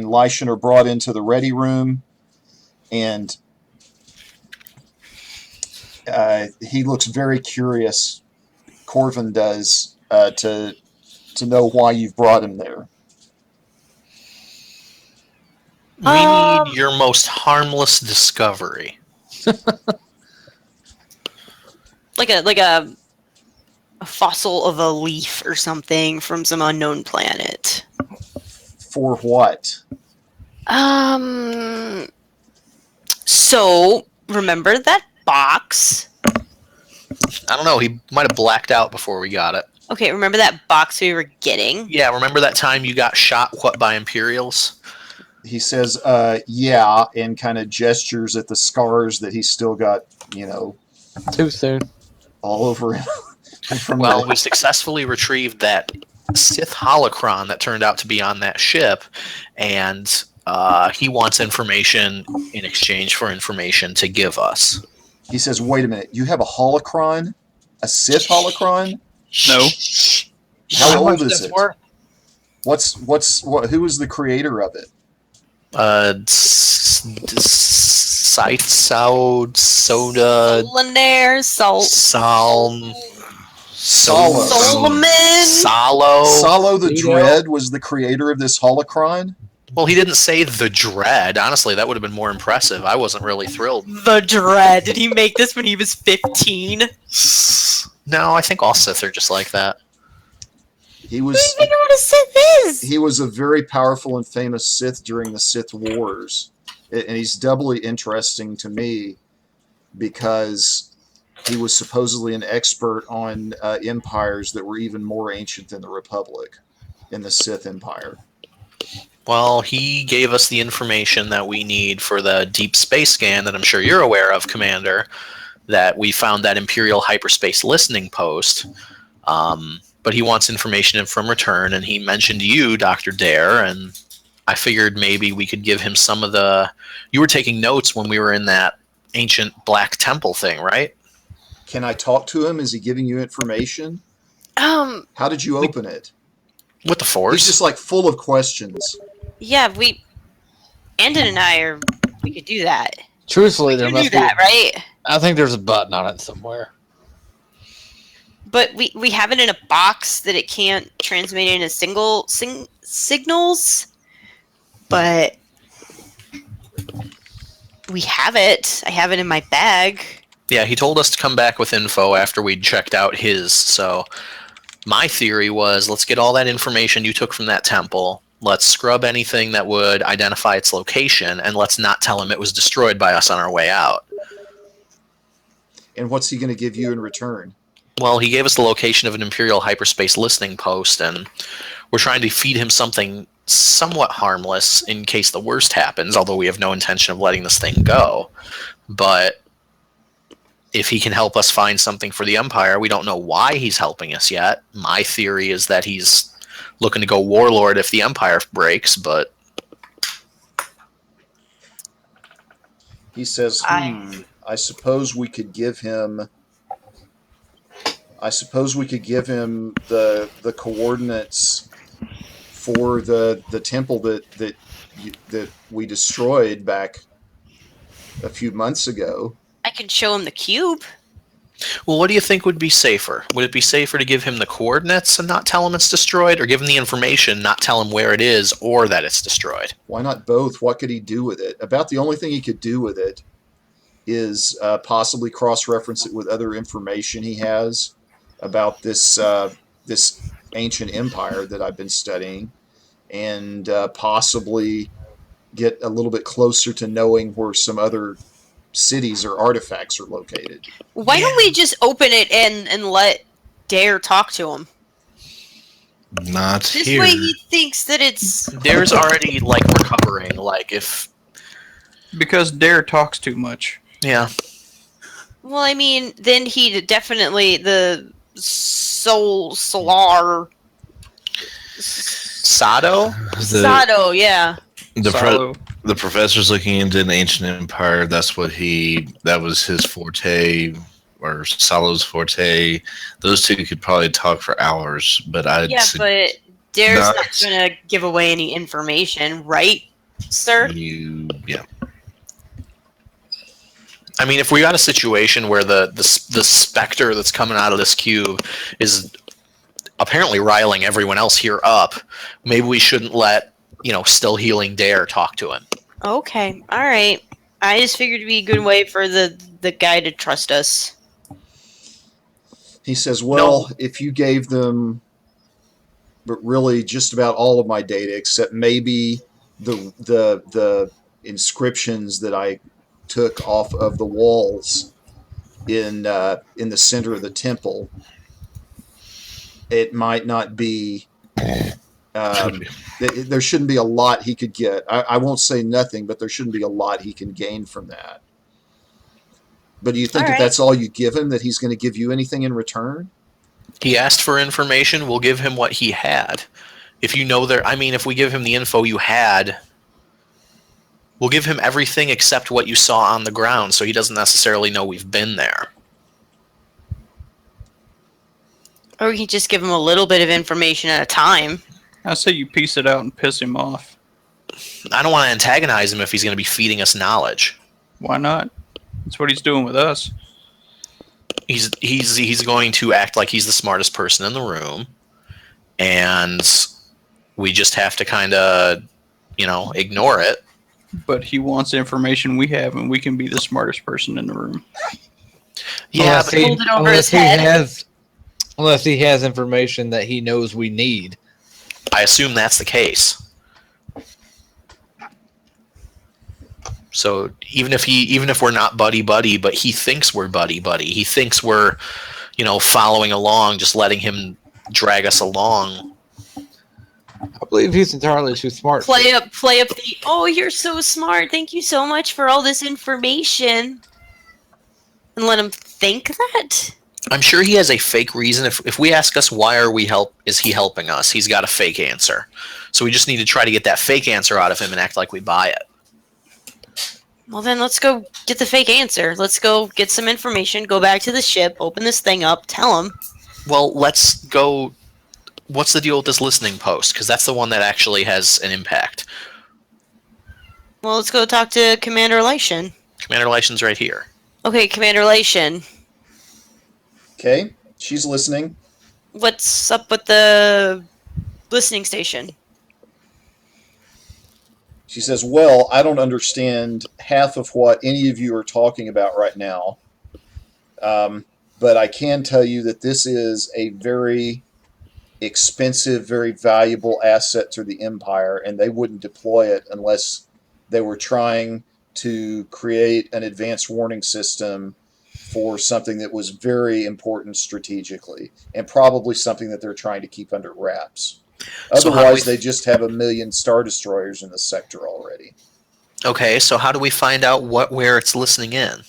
Lyshan are brought into the ready room, and he looks very curious. Corvin does to know why you've brought him there. We need your most harmless discovery. like a fossil of a leaf or something from some unknown planet. For what? So remember that box? I don't know. He might have blacked out before we got it. Okay, remember that box we were getting? Yeah, remember that time you got shot by Imperials? He says, yeah, and kind of gestures at the scars that he's still got, Too soon. all over him. Well, we successfully retrieved that Sith holocron that turned out to be on that ship, and he wants information in exchange for information to give us. He says, wait a minute, you have a holocron? A Sith holocron? No. How old is that's it? worth? Who was the creator of it? Scythe, Soda, Linaire, Salm, Solo. Solomon. Salo the Vito. Dread was the creator of this holocron? Well, he didn't say the Dread. Honestly, that would have been more impressive. I wasn't really thrilled. The Dread. Did he make this when he was 15? No, I think all Sith are just like that. He was I don't know what a Sith is. he was a very powerful and famous Sith during the Sith Wars. And he's doubly interesting to me because he was supposedly an expert on empires that were even more ancient than the Republic in the Sith Empire. Well, he gave us the information that we need for the deep space scan that I'm sure you're aware of, Commander, that we found that Imperial hyperspace listening post. But he wants information from return, and he mentioned you, Dr. Dare, and I figured maybe we could give him some of the... You were taking notes when we were in that ancient Black Temple thing, right? Can I talk to him? Is he giving you information? How did you open it? With the Force. He's just like full of questions. Yeah, Andon and I we could do that. Truthfully, there You must do be. that, right? I think there's a button on it somewhere. But we have it in a box that it can't transmit into signals. But we have it. I have it in my bag. Yeah, he told us to come back with info after we'd checked out his, so my theory was, let's get all that information you took from that temple, let's scrub anything that would identify its location, and let's not tell him it was destroyed by us on our way out. And what's he going to give you in return? Well, he gave us the location of an Imperial hyperspace listening post, and we're trying to feed him something somewhat harmless in case the worst happens, although we have no intention of letting this thing go. But if he can help us find something for the Empire, we don't know why he's helping us yet. My theory is that he's looking to go warlord if the Empire breaks, but... He says, I suppose we could give him... the coordinates for the temple that we destroyed back a few months ago. I can show him the cube. Well, what do you think would be safer? Would it be safer to give him the coordinates and not tell him it's destroyed, or give him the information, not tell him where it is or that it's destroyed? Why not both? What could he do with it? About the only thing he could do with it is possibly cross-reference it with other information he has about this ancient empire that I've been studying, and possibly get a little bit closer to knowing where some other cities or artifacts are located. Why don't we just open it and let Dare talk to him? Not This here. way he thinks that it's... There's already, like, recovering, like, if... Because Dare talks too much. Yeah. Well, I mean, then he definitely... The Solar... Sado? Sado, yeah. The professor's looking into an ancient empire. That was his forte, or Salo's forte. Those two could probably talk for hours, but but Dare's not going to give away any information, right, sir? Yeah. I mean, if we got a situation where the specter that's coming out of this cube is apparently riling everyone else here up, maybe we shouldn't let, still healing Dare talk to him. Okay. All right. I just figured it'd be a good way for the guy to trust us. He says, well, if you gave them, but really just about all of my data, except maybe the inscriptions that I took off of the walls in the center of the temple, it might not be. There shouldn't be a lot he could get. I won't say nothing, but there shouldn't be a lot he can gain from that. But do you think All if right. that's all you give him, that he's going to give you anything in return? He asked for information. We'll give him what he had. If you know there, I mean, if we give him the info you had, we'll give him everything except what you saw on the ground, so he doesn't necessarily know we've been there. Or we can just give him a little bit of information at a time. I say you piece it out and piss him off. I don't want to antagonize him if he's going to be feeding us knowledge. Why not? That's what he's doing with us. He's going to act like he's the smartest person in the room, and we just have to kind of, ignore it. But he wants information we have, and we can be the smartest person in the room. Yeah, unless he, Hold it over unless his he head. unless he has information that he knows we need. I assume that's the case. So even if we're not buddy, but he thinks we're buddy. He thinks we're, following along, just letting him drag us along. I believe he's entirely too smart. Play up the, oh, you're so smart. Thank you so much for all this information. And let him think that? I'm sure he has a fake reason. If we ask us why is he helping us, he's got a fake answer. So we just need to try to get that fake answer out of him and act like we buy it. Well, then let's go get the fake answer. Let's go get some information, go back to the ship, open this thing up, tell him. Well, let's go. What's the deal with this listening post? Because that's the one that actually has an impact. Well, let's go talk to Commander Lation. Commander Lation's right here. Okay, Commander Lation. Okay, she's listening. What's up with the listening station? She says, well, I don't understand half of what any of you are talking about right now. But I can tell you that this is a very expensive, very valuable asset to the Empire, and they wouldn't deploy it unless they were trying to create an advanced warning system for something that was very important strategically, and probably something that they're trying to keep under wraps. Otherwise, they just have 1 million Star Destroyers in the sector already. Okay, so how do we find out where it's listening in?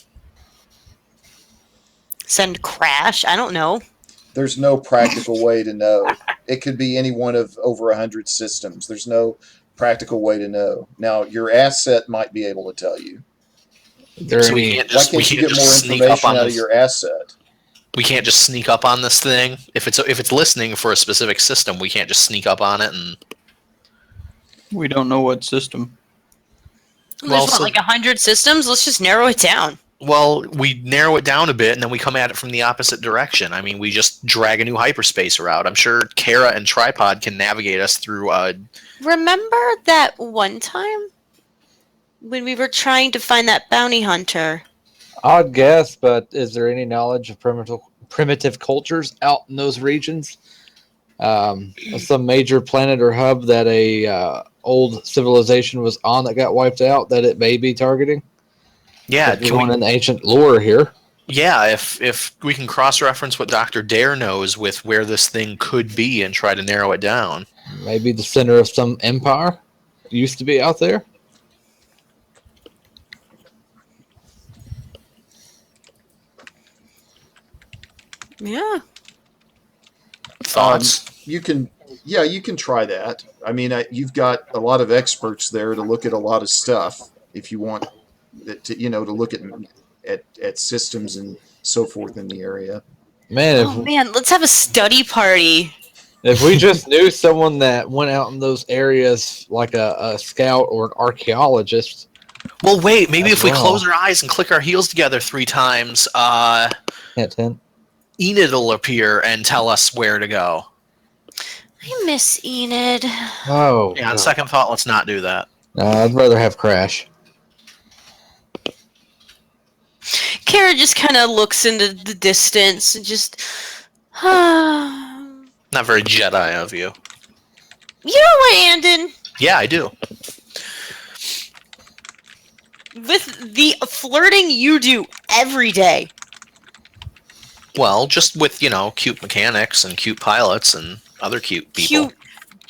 Send crash? I don't know. There's no practical way to know. It could be any one of over 100 systems. There's no practical way to know. Now, your asset might be able to tell you. So we can't just, Why we can't you can't get just more sneak up information on out of this. your asset? We can't just sneak up on this thing. If it's listening for a specific system, we can't just sneak up on it and. We don't know what system. There's like 100 systems? Let's just narrow it down. Well, we narrow it down a bit, and then we come at it from the opposite direction. I mean, we just drag a new hyperspace route. I'm sure Kara and Tripod can navigate us through. Remember that one time when we were trying to find that bounty hunter? Odd guess, but is there any knowledge of primitive cultures out in those regions? Some major planet or hub that a old civilization was on that got wiped out that it may be targeting? Yeah, going in the ancient lore here. Yeah, if we can cross-reference what Dr. Dare knows with where this thing could be and try to narrow it down. Maybe the center of some empire used to be out there. Yeah. Thoughts? You can try that. I mean, you've got a lot of experts there to look at a lot of stuff. If you want to, to look at systems and so forth in the area. Man, Let's have a study party. if we just knew someone that went out in those areas, like a scout or an archaeologist. Well, wait. Maybe if we well. close our eyes and click our heels together 3 times, Hint, hint. Enid will appear and tell us where to go. I miss Enid. Oh, Yeah, on second thought, let's not do that. I'd rather have Crash. Kara just kind of looks into the distance and just. Not very Jedi of you. You know what, Andon? Yeah, I do. With the flirting you do every day. Well, just with, cute mechanics and cute pilots and other cute people. Cute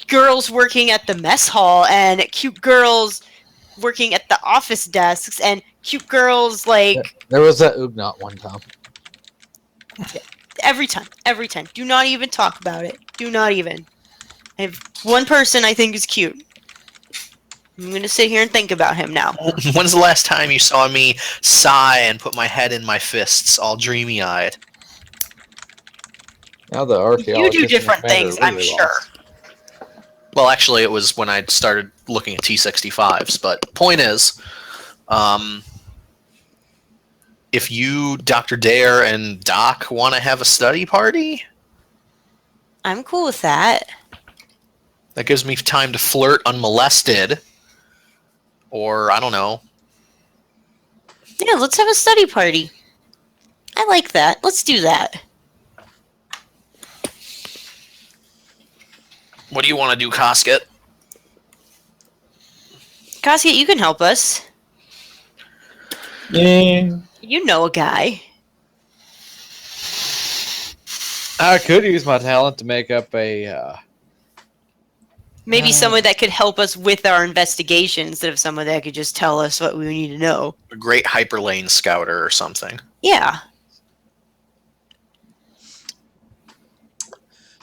girls working at the mess hall and cute girls working at the office desks and cute girls like... There was that Ugnaught one time. Every time. Do not even talk about it. Do not even. I have one person I think is cute. I'm going to sit here and think about him now. When's the last time you saw me sigh and put my head in my fists, all dreamy-eyed? Now the archaeologist. You do different things, really I'm sure. Well, actually, it was when I started looking at T-65s. But point is, if you, Dr. Dare, and Doc want to have a study party, I'm cool with that. that gives me time to flirt unmolested. Or, I don't know. Yeah, let's have a study party. I like that. Let's do that. What do you want to do, Casket? Casket, you can help us. Yeah. You know a guy. I could use my talent to make up a. Maybe someone that could help us with our investigation instead of someone that could just tell us what we need to know. A great hyperlane scouter or something. Yeah.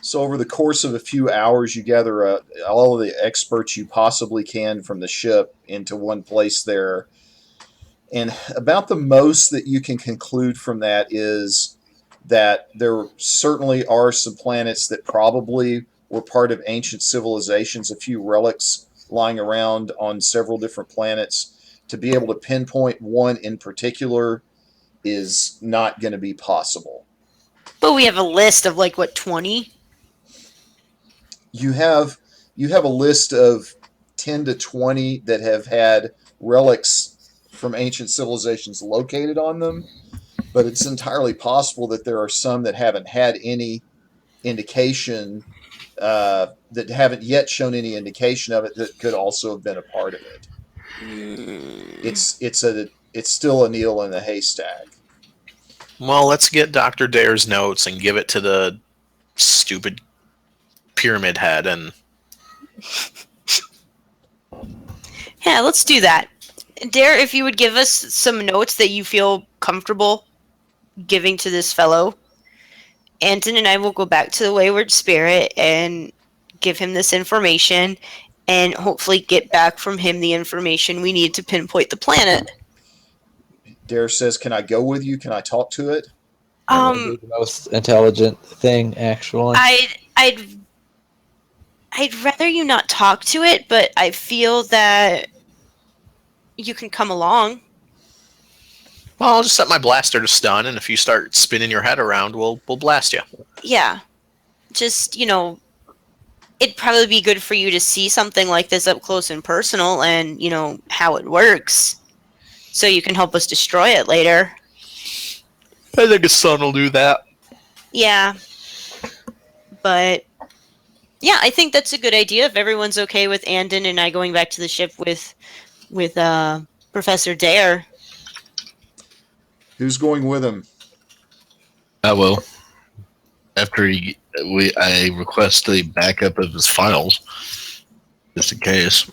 So over the course of a few hours, you gather all of the experts you possibly can from the ship into one place there. And about the most that you can conclude from that is that there certainly are some planets that probably were part of ancient civilizations, a few relics lying around on several different planets. To be able to pinpoint one in particular is not going to be possible. But we have a list of 20? You have a list of 10 to 20 that have had relics from ancient civilizations located on them, but it's entirely possible that there are some that haven't had any indication, that haven't yet shown any indication of it, that could also have been a part of it. It's still a needle in the haystack. Well, let's get Dr. Dare's notes and give it to the stupid pyramid head and... Yeah, let's do that. Dare, if you would give us some notes that you feel comfortable giving to this fellow, Anton and I will go back to the Wayward Spirit and give him this information and hopefully get back from him the information we need to pinpoint the planet. Dare says, "Can I go with you? Can I talk to it?" That would be the most intelligent thing, actually. I'd rather you not talk to it, but I feel that you can come along. Well, I'll just set my blaster to stun, and if you start spinning your head around, we'll blast you. Yeah. Just, it'd probably be good for you to see something like this up close and personal and, how it works. So you can help us destroy it later. I think his son will do that. Yeah. But, yeah, I think that's a good idea if everyone's okay with Andon and I going back to the ship with Professor Dare. Who's going with him? I will. After I request the backup of his files, just in case.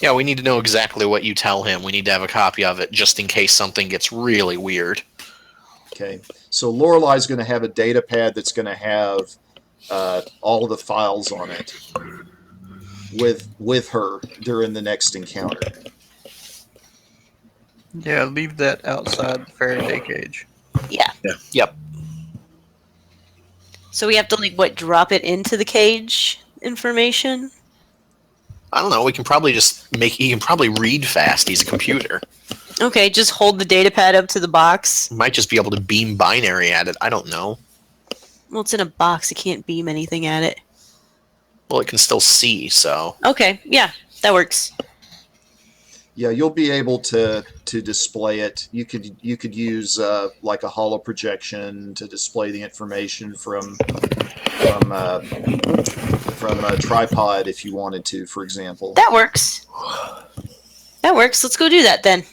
Yeah, we need to know exactly what you tell him. We need to have a copy of it just in case something gets really weird. Okay, so Lorelai's going to have a data pad that's going to have all of the files on it with her during the next encounter. Yeah, leave that outside the Faraday cage. Yeah. Yep. So we have to, drop it into the cage information? I don't know. We can probably he can probably read fast. He's a computer. Okay, just hold the data pad up to the box. Might just be able to beam binary at it. I don't know. Well, it's in a box. You can't beam anything at it. Well, it can still see, so. Okay, yeah, that works. Yeah, you'll be able to display it. You could use like a holo projection to display the information from a tripod if you wanted to, for example. That works. That works. Let's go do that then.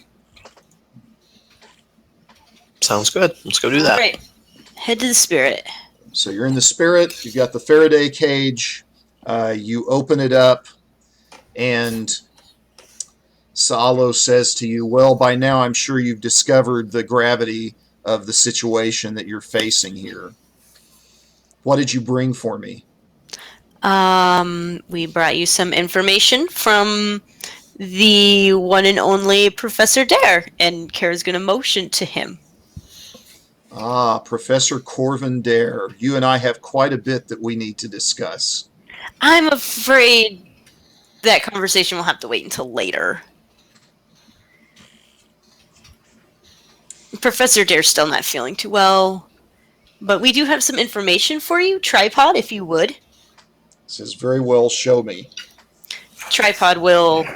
Sounds good. Let's go do that. All right. Head to the spirit. So you're in the spirit. You've got the Faraday cage. You open it up, and Salo says to you, well, by now I'm sure you've discovered the gravity of the situation that you're facing here. What did you bring for me? We brought you some information from the one and only Professor Dare, and Kara's going to motion to him. Ah, Professor Corvin Dare. You and I have quite a bit that we need to discuss. I'm afraid that conversation will have to wait until later. Professor Dare's still not feeling too well, but we do have some information for you. Tripod, if you would. Says, very well, show me. Tripod will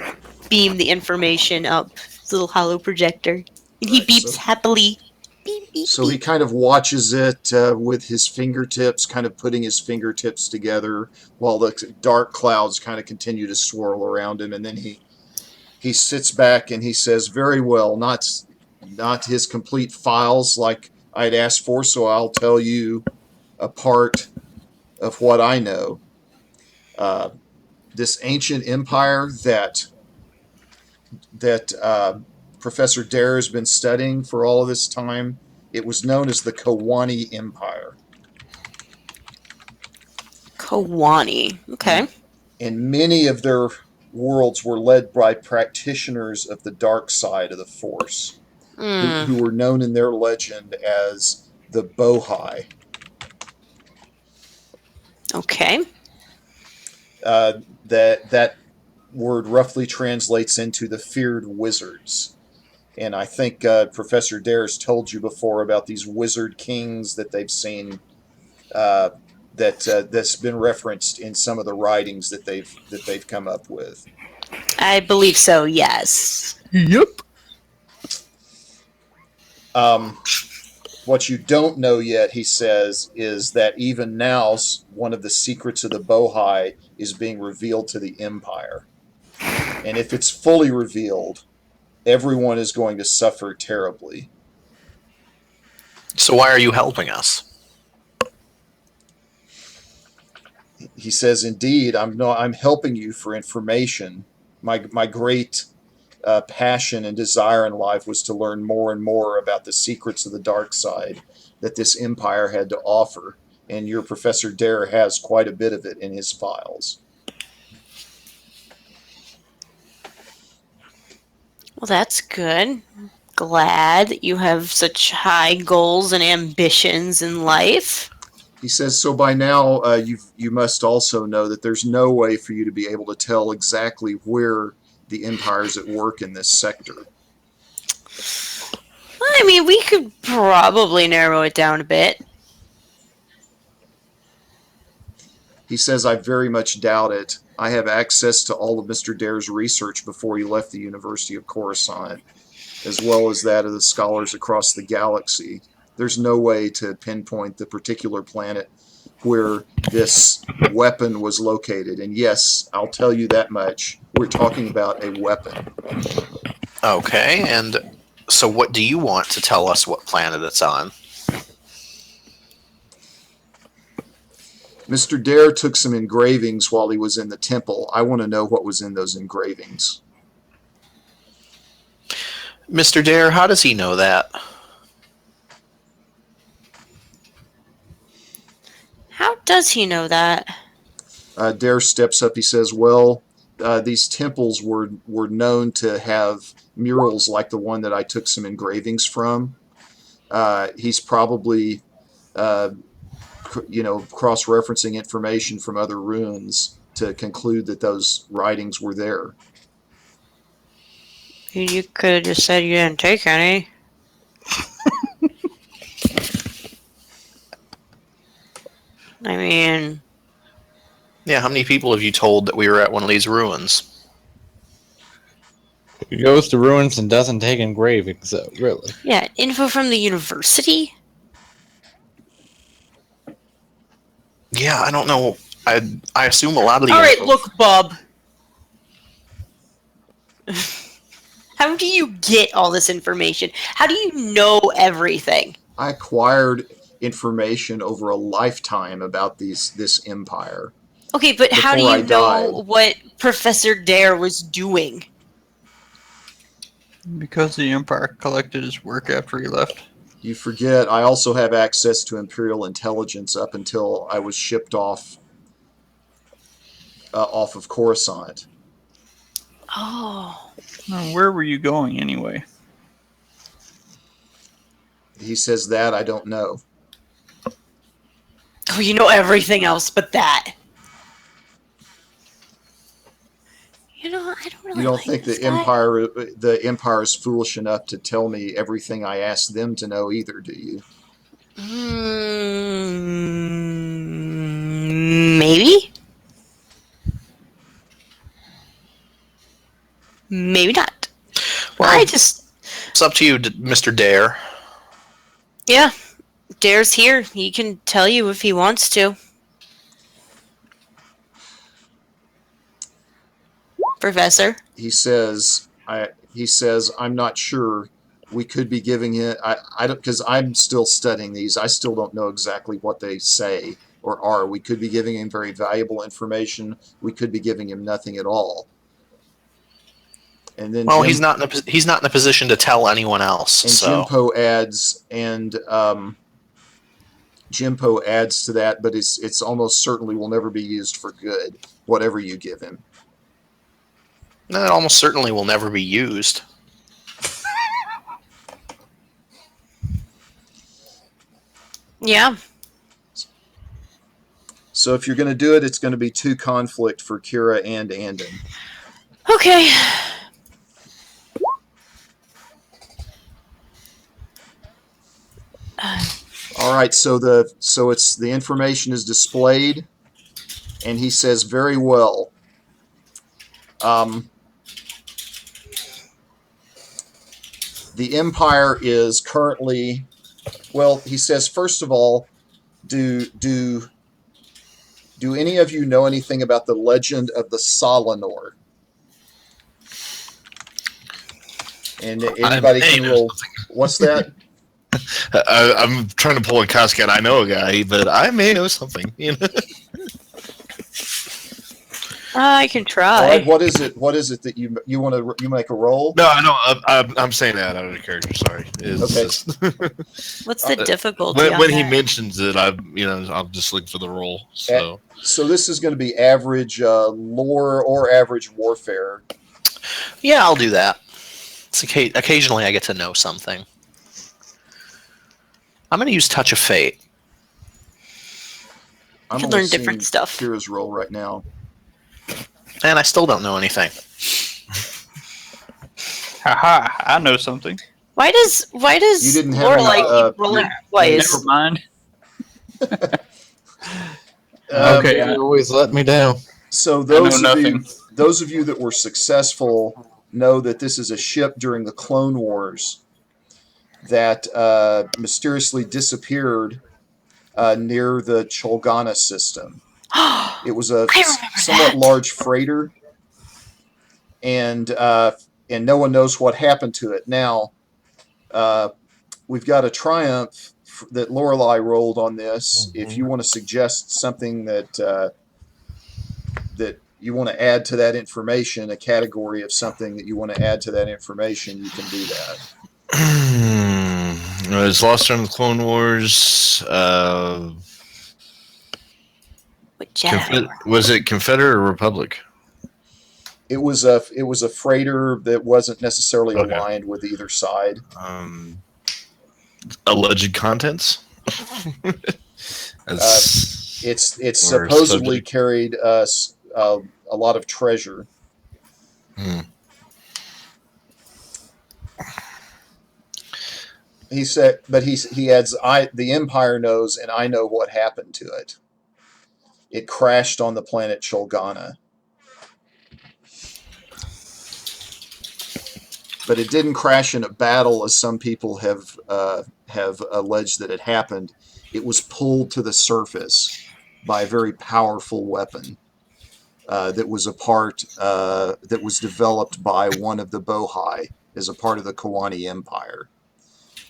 beam the information up. His little hollow projector. And he Right, beeps so- happily. Beep, beep, So he beep. kind of watches it with his fingertips, kind of putting his fingertips together while the dark clouds kind of continue to swirl around him. And then he sits back and he says, very well, not his complete files like I'd asked for, so I'll tell you a part of what I know. This ancient empire that Professor Dare has been studying for all of this time, it was known as the Kawani Empire. Kawani. Okay. And many of their worlds were led by practitioners of the dark side of the Force, who were known in their legend as the Bohai. Okay. That word roughly translates into the feared wizards. And I think Professor Dare's told you before about these wizard kings that they've seen that's been referenced in some of the writings that they've come up with. I believe so, yes. Yep. What you don't know yet, he says, is that even now one of the secrets of the Bohai is being revealed to the Empire. And if it's fully revealed, everyone is going to suffer terribly. So why are you helping us? He says, indeed, I'm helping you for information. My great passion and desire in life was to learn more and more about the secrets of the dark side that this empire had to offer. And your Professor Dare has quite a bit of it in his files. Well, that's good. Glad that you have such high goals and ambitions in life. He says, so by now you must also know that there's no way for you to be able to tell exactly where the Empire's at work in this sector. I mean, we could probably narrow it down a bit. He says, I very much doubt it. I have access to all of Mr. Dare's research before he left the University of Coruscant, as well as that of the scholars across the galaxy. There's no way to pinpoint the particular planet where this weapon was located. And yes, I'll tell you that much. We're talking about a weapon. Okay, and so what do you want to tell us what planet it's on? Mr. Dare took some engravings while he was in the temple. I want to know what was in those engravings. Mr. Dare, how does he know that? How does he know that? Dare steps up. He says, well, these temples were known to have murals like the one that I took some engravings from. He's probably cross-referencing information from other runes to conclude that those writings were there. You could have just said you didn't take any. I mean, Yeah, how many people have you told that we were at one of these ruins? He goes to ruins and doesn't take engraving, so really. Yeah, info from the university? Yeah, I don't know. I assume a lot of the Alright, info- look, Bob. How do you get all this information? How do you know everything? I acquired information over a lifetime about this empire. Okay, but how do Before you I know died. what Professor Dare was doing? Because the Empire collected his work after he left. You forget, I also have access to Imperial intelligence up until I was shipped off of Coruscant. Oh. Where were you going anyway? He says that I don't know. Oh, you know everything else but that. You know, I don't really You don't like think this the guy. Empire is foolish enough to tell me everything I asked them to know either, do you? Maybe? Maybe not. Well, I just... it's up to you, Mr. Dare. Yeah. Dare's here. He can tell you if he wants to. Professor. He says I'm not sure. We could be giving it. I don't, because I'm still studying these. I still don't know exactly what they say or are. We could be giving him very valuable information. We could be giving him nothing at all. And then Well, he's not in a position to tell anyone else. And So Jimpo adds to that, but it's almost certainly will never be used for good. Whatever you give him. that almost certainly will never be used. Yeah. So if you're going to do it, it's going to be 2 conflict for Kira and Andon. Okay. All right, so it's the information is displayed, and he says very well. The Empire is currently, well, he says first of all, do any of you know anything about the legend of the Solanor? And anybody can roll. What's that? I'm trying to pull a Coscat. I know a guy, but I may know something. You know? I can try. All right, what is it? What is it that you want to make a roll? No, I know. I'm saying that out of character. Sorry. Okay. What's the difficulty on when he that? mentions it, I'm just looking for the roll. So So this is going to be average lore or average warfare. Yeah, I'll do that. Occasionally I get to know something. I'm going to use Touch of Fate. I'm can only learn different seeing stuff. Kira's roll right now. And I still don't know anything. Haha, I know something. Why does You didn't have any, Lorelai keep rolling twice? Never mind. Okay, Okay, you always let me down. So I know those of you that were successful know that this is a ship during the Clone Wars that mysteriously disappeared near the Cholgana system. It was a I remember somewhat that. large freighter, and no one knows what happened to it. Now, we've got a triumph that Lorelei rolled on this. Mm-hmm. If you want to suggest something that you want to add to that information, a category of something that you want to add to that information, you can do that. it's lost during the Clone Wars. What Jedi? Was it Confederate or Republic? It was a freighter that wasn't necessarily Okay. aligned with either side. Alleged contents. It's Or supposedly subject. carried a lot of treasure. He said, but he adds, the Empire knows, and I know what happened to it. it crashed on the planet Shulgana. But it didn't crash in a battle, as some people have alleged that it happened. It was pulled to the surface by a very powerful weapon that was that was developed by one of the Bohai as a part of the Kawani Empire.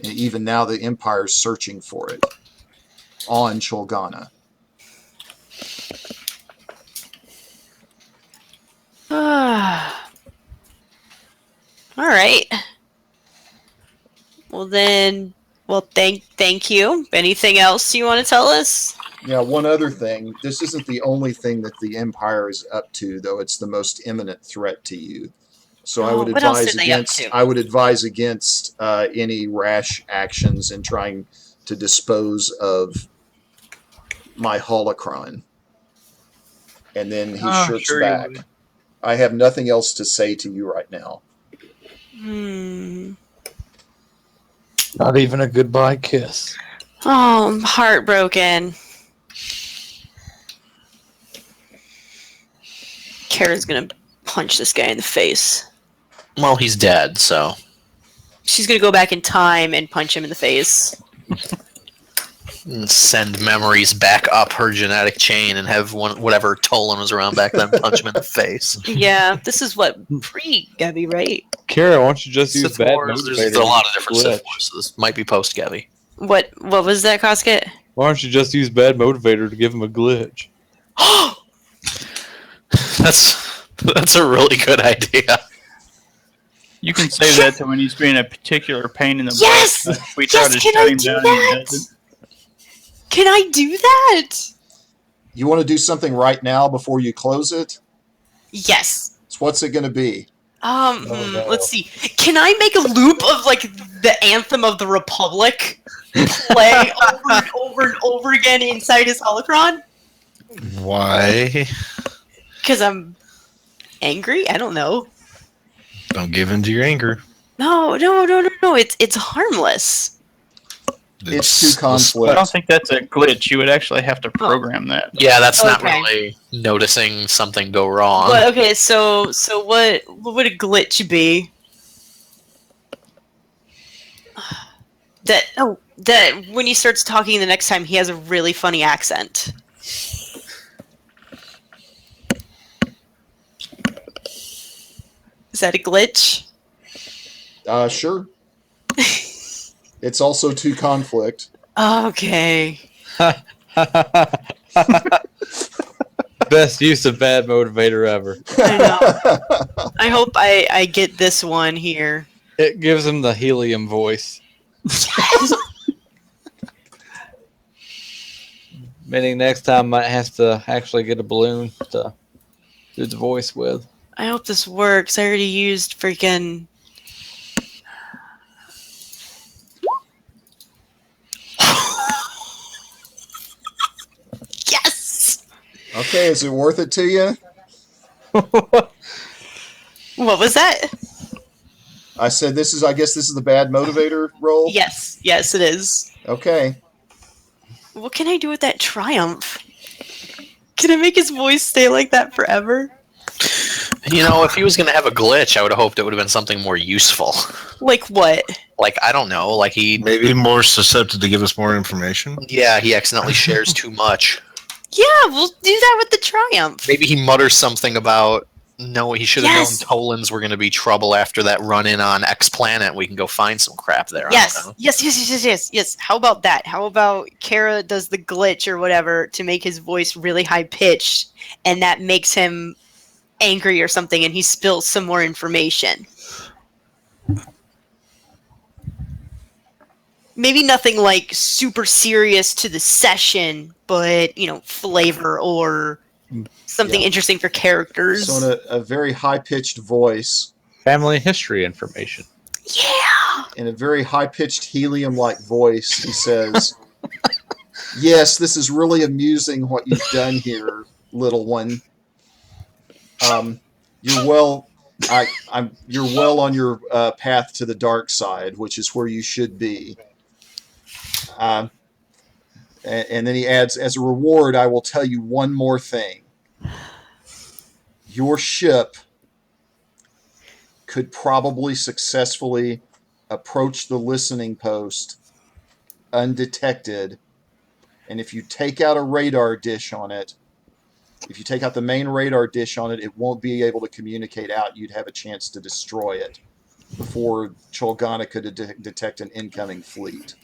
And even now, the Empire is searching for it on Shulgana. All right. Well then, thank you. Anything else you want to tell us? Yeah, one other thing. This isn't the only thing that the Empire is up to, though it's the most imminent threat to you. So I would what else advise are they up against. to? I would advise against any rash actions in trying to dispose of my holocron. And then he shirks sure you back. would. I have nothing else to say to you right now. Not even a goodbye kiss. Oh, I'm heartbroken. Kara's gonna punch this guy in the face. Well, he's dead, so She's gonna go back in time and punch him in the face. send memories back up her genetic chain and have whatever Tolan was around back then punch him in the face. Yeah, this is what pre-Gabby, right? Kara, why don't you just use Sith bad Wars, motivator? there's a lot of different glitch? Sith Wars, so this might be post-Gabby. What was that, Cosket? Why don't you just use bad motivator to give him a glitch? That's a really good idea. You can say that to when he's being a particular pain in the Yes! butt. If we try Yes, to can shut I him do down, that? he does it. Can I do that? You want to do something right now before you close it? Yes. So what's it going to be? no. Let's see. Can I make a loop of like the anthem of the Republic play over and over and over again inside his holocron? Why? Because I'm angry? I don't know. Don't give in to your anger. No. It's harmless. It's too I conflict. don't think that's a glitch. You would actually have to program that. Yeah, that's not Okay. really noticing something go wrong. But okay, so what would a glitch be? That when he starts talking the next time, he has a really funny accent. Is that a glitch? Sure. It's also too conflict. Okay. Best use of bad motivator ever. I know. I hope I get this one here. It gives him the helium voice. Meaning next time might has to actually get a balloon to do the voice with. I hope this works. I already used freaking. Yes! Okay, is it worth it to you? What was that? I said I guess this is the bad motivator roll? Yes, it is. Okay. What can I do with that triumph? Can I make his voice stay like that forever? You know, if he was going to have a glitch, I would have hoped it would have been something more useful. Like what? Like, I don't know, like Maybe more susceptible to give us more information. yeah, he accidentally shares too much. Yeah, we'll do that with the triumph. Maybe he mutters something about, no, he should have Yes. known Tolans were going to be trouble after that run-in on X Planet. We can go find some crap there. I don't Yes. know. Yes. How about that? How about Kara does the glitch or whatever to make his voice really high pitched, and that makes him angry or something, and he spills some more information. Maybe nothing like super serious to the session, but flavor or something interesting for characters. So in a very high-pitched voice, Family history information. Yeah. in a very high-pitched helium-like voice, he says, "Yes, this is really amusing what you've done here, little one. You're well. You're well on your path to the dark side, which is where you should be. And then he adds, as a reward, I will tell you one more thing. Your ship could probably successfully approach the listening post undetected. And if you take out a radar dish on it, if you take out the main radar dish on it, it won't be able to communicate out. You'd have a chance to destroy it before Cholgana could detect an incoming fleet.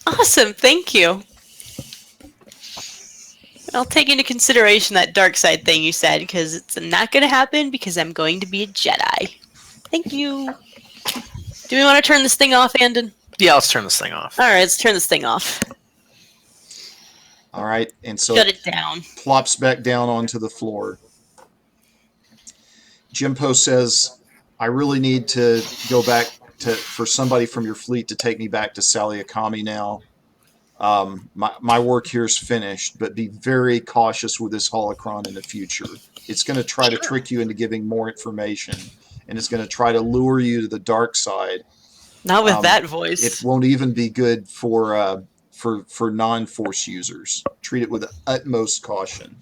Awesome, thank you. I'll take into consideration that dark side thing you said, because it's not going to happen because I'm going to be a Jedi. Thank you. Do we want to turn this thing off, Andon? Yeah, let's turn this thing off. All right, let's turn this thing off. All right, and so Shut it down. Plops back down onto the floor. Jimpo says, I really need to go back for somebody from your fleet to take me back to Saliakami now. My work here is finished, but be very cautious with this holocron in the future. It's going to try to trick you into giving more information, and it's going to try to lure you to the dark side. Not with that voice. It won't even be good for non-force users. Treat it with the utmost caution.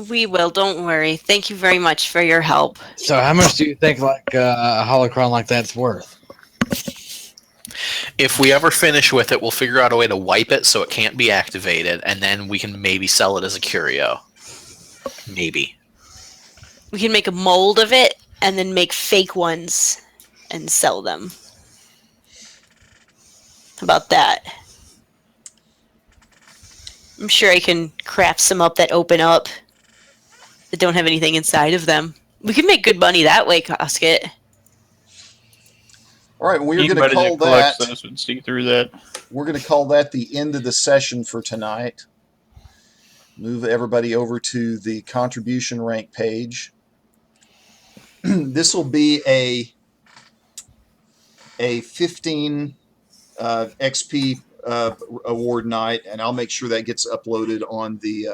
We will, don't worry. Thank you very much for your help. So how much do you think like a holocron like that's worth? If we ever finish with it, we'll figure out a way to wipe it so it can't be activated, and then we can maybe sell it as a curio. Maybe. We can make a mold of it and then make fake ones and sell them. How about that? I'm sure I can craft some up that open up that don't have anything inside of them. We can make good money that way, Cosket. All right, we're going to Anybody call that collects that. those would see through that. We're going to call that the end of the session for tonight. Move everybody over to the contribution rank page. This will be a 15 XP award night, and I'll make sure that gets uploaded on the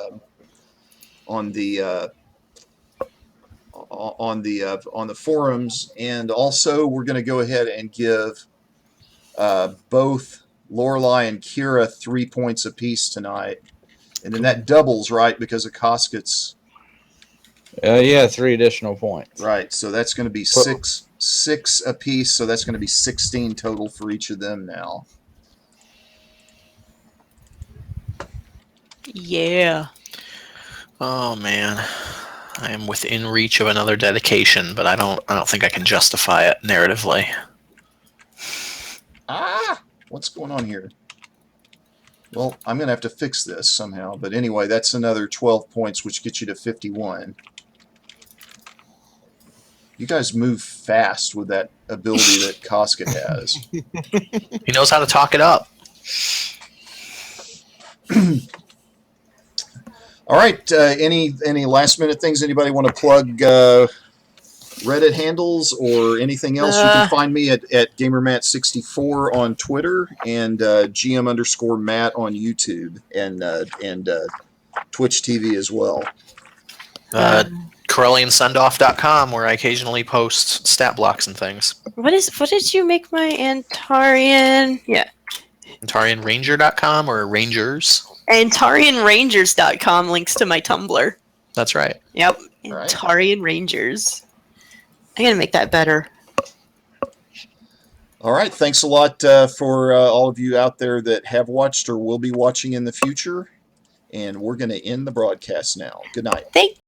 forums. And also, we're going to go ahead and give both Lorelai and Kira 3 points apiece tonight, and then that doubles, right, because of Cosket's. Yeah, 3 additional points. Right, so that's going to be six apiece. So that's going to be 16 total for each of them now. Yeah. Oh man, I am within reach of another dedication, but I don't think I can justify it narratively. What's going on here? Well, I'm going to have to fix this somehow. But anyway, that's another 12 points, which gets you to 51. You guys move fast with that ability that Cosket has. He knows how to talk it up. All right. Any last minute things anybody want to plug? Reddit handles or anything else? You can find me at GamerMatt64 on Twitter and GM_Matt on YouTube and Twitch TV as well. CorellianSundoff.com, where I occasionally post stat blocks and things. What did you make my Antarian? Yeah. AntarianRanger.com or Rangers. AntarianRangers.com links to my Tumblr. That's right. Yep. Right. Antarian Rangers. I gotta make that better. All right. Thanks a lot for all of you out there that have watched or will be watching in the future. And we're going to end the broadcast now. Good night. Thank